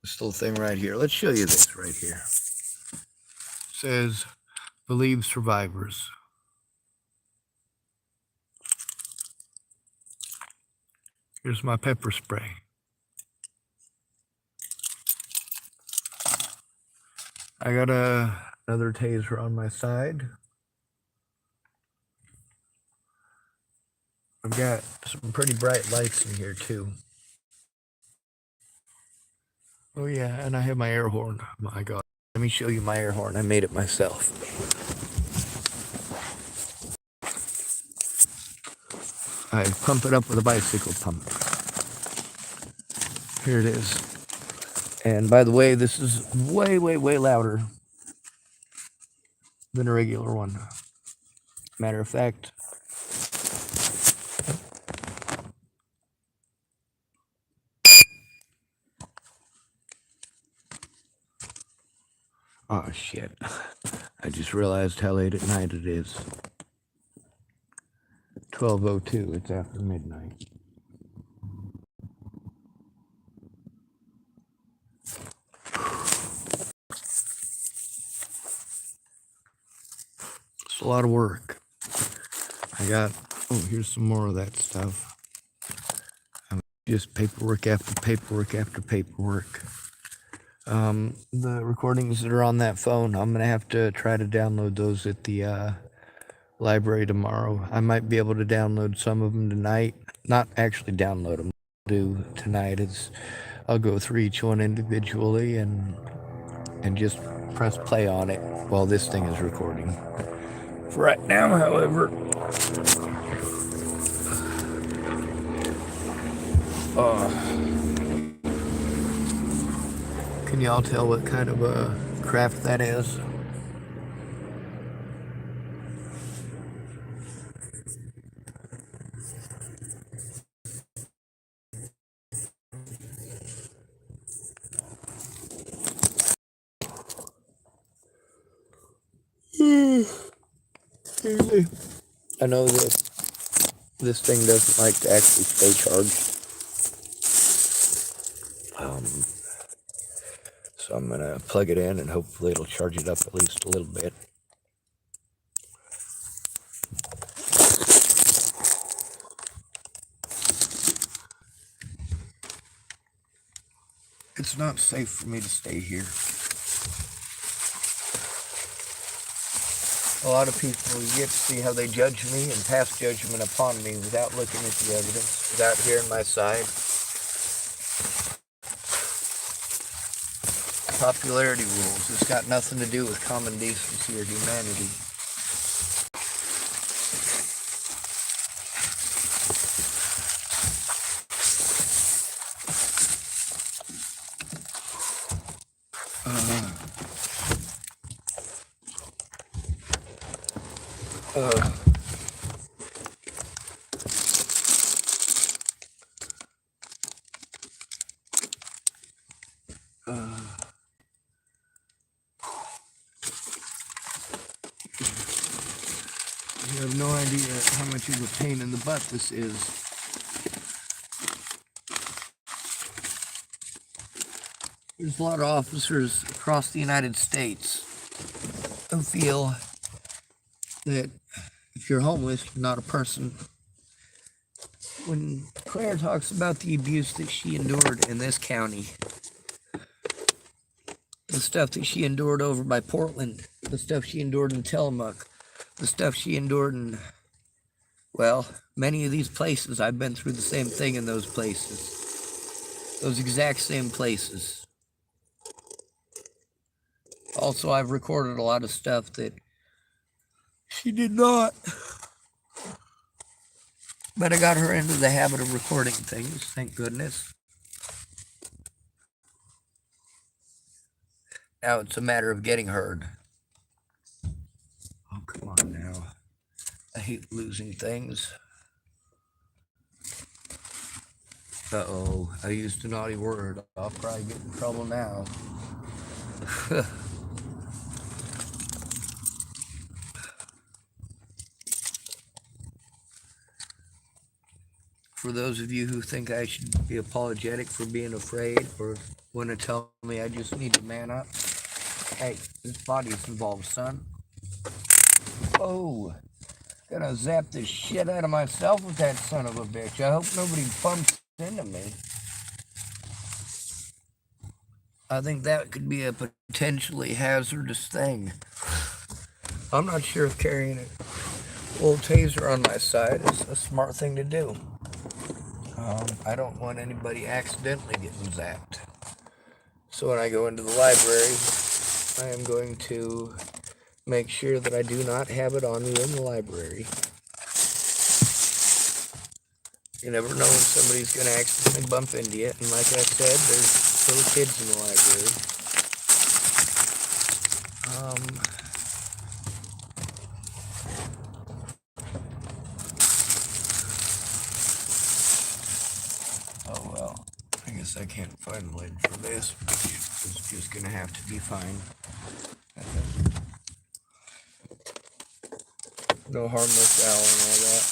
this little thing right here. Let's show you this right here. It says, "Believe survivors." Here's my pepper spray. I got another taser on my side. I've got some pretty bright lights in here too. Oh yeah, and I have my air horn. My God. Let me show you my air horn. I made it myself. I pump it up with a bicycle pump. Here it is. And by the way, this is way, way, way louder than a regular one. Matter of fact, oh shit. I just realized how late at night it is. 12:02, it's after midnight.
a lot of work. I got, oh, here's some more of that stuff. Just paperwork after paperwork after paperwork. The recordings that are on that phone, I'm gonna have to try to download those at the library tomorrow. I might be able to download some of them tonight. Not actually download them. Do tonight is I'll go through each one individually and just press play on it while this thing is recording. For right now, however, can y'all tell what kind of a craft that is? I know that this thing doesn't like to actually stay charged. So I'm gonna plug it in and hopefully it'll charge it up at least a little bit. It's not safe for me to stay here. A lot of people, you get to see how they judge me and pass judgment upon me without looking at the evidence, without hearing my side. Popularity rules. It's got nothing to do with common decency or humanity. You have no idea how much of a pain in the butt this is. There's a lot of officers across the United States who feel that if you're homeless, you're not a person. When Claire talks about the abuse that she endured in this county, the stuff that she endured over by Portland, the stuff she endured in Tillamook, the stuff she endured in, well, many of these places, I've been through the same thing in those places. Those exact same places. Also, I've recorded a lot of stuff that she did not. But I got her into the habit of recording things, thank goodness. Now it's a matter of getting heard. Oh, come on now. I hate losing things. Uh-oh, I used a naughty word. I'll probably get in trouble now. For those of you who think I should be apologetic for being afraid or want to tell me I just need to man up, hey, this body's involved, son. Oh, gonna zap the shit out of myself with that son of a bitch. I hope nobody bumps into me. I think that could be a potentially hazardous thing. I'm not sure if carrying an old taser on my side is a smart thing to do. I don't want anybody accidentally getting zapped. So when I go into the library, I am going to make sure that I do not have it on me in the library. You never know when somebody's going to accidentally bump into you. And like I said, there's little kids in the library. Oh well, I guess I can't find the lid for this, which is just going to have to be fine. No harmless owl and all that.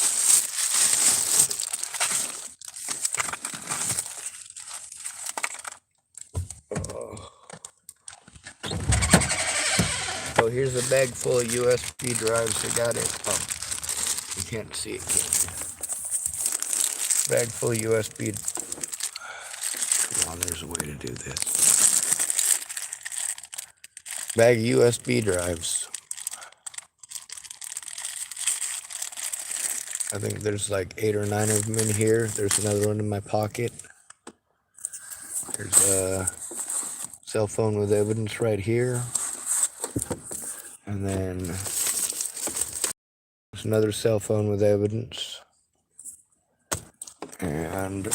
Oh
here's a bag full of USB drives. I got it. Oh, you can't see it yet. Bag full of USB.
Come on, there's a way to do this.
Bag of USB drives. I think there's like 8 or 9 of them in here. There's another one in my pocket. There's a cell phone with evidence right here. And then there's another cell phone with evidence. And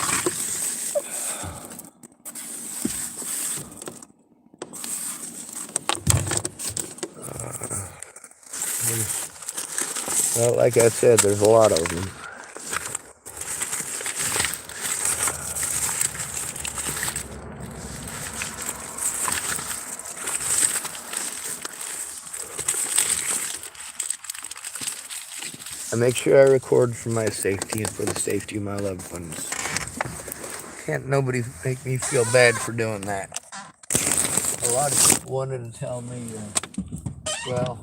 well, like I said, there's a lot of them. I make sure I record for my safety and for the safety of my loved ones. Can't nobody make me feel bad for doing that. A lot of people wanted to tell me, well,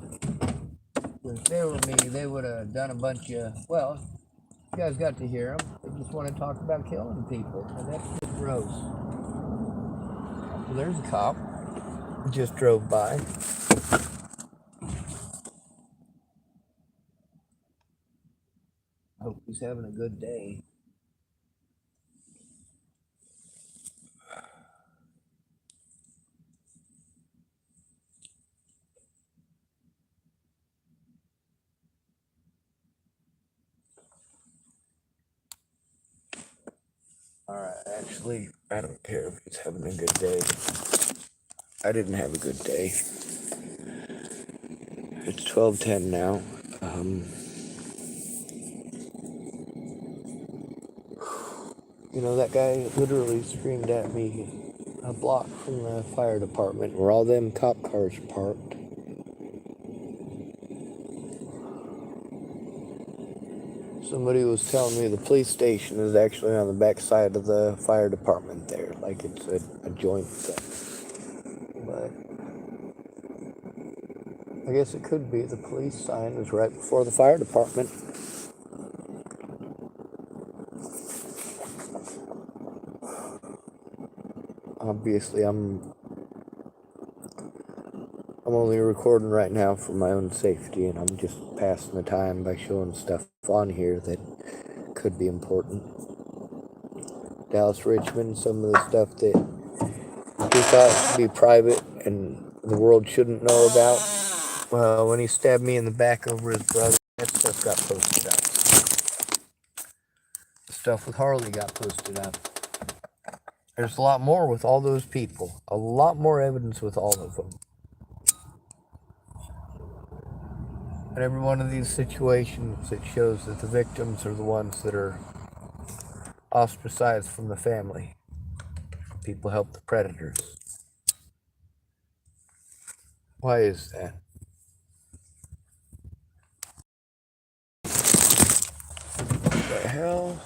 if they were me, they would have done a bunch of, well, you guys got to hear them. They just want to talk about killing people, and that's just gross. Well, there's a cop. Just drove by. Hope he's having a good day. Alright, actually, I don't care if he's having a good day. I didn't have a good day. It's 12:10 now. You know, that guy literally screamed at me a block from the fire department where all them cop cars are parked. Somebody was telling me the police station is actually on the back side of the fire department there, like it's a joint thing. But I guess it could be the police sign is right before the fire department. Obviously, I'm only recording right now for my own safety, and I'm just passing the time by showing stuff on here that could be important. Dallas Richmond, some of the stuff that he thought should be private and the world shouldn't know about. Well, when he stabbed me in the back over his brother, that stuff got posted up. The stuff with Harley got posted up. There's a lot more with all those people. A lot more evidence with all of them. In every one of these situations, it shows that the victims are the ones that are ostracized from the family. People help the predators. Why is that? What the hell?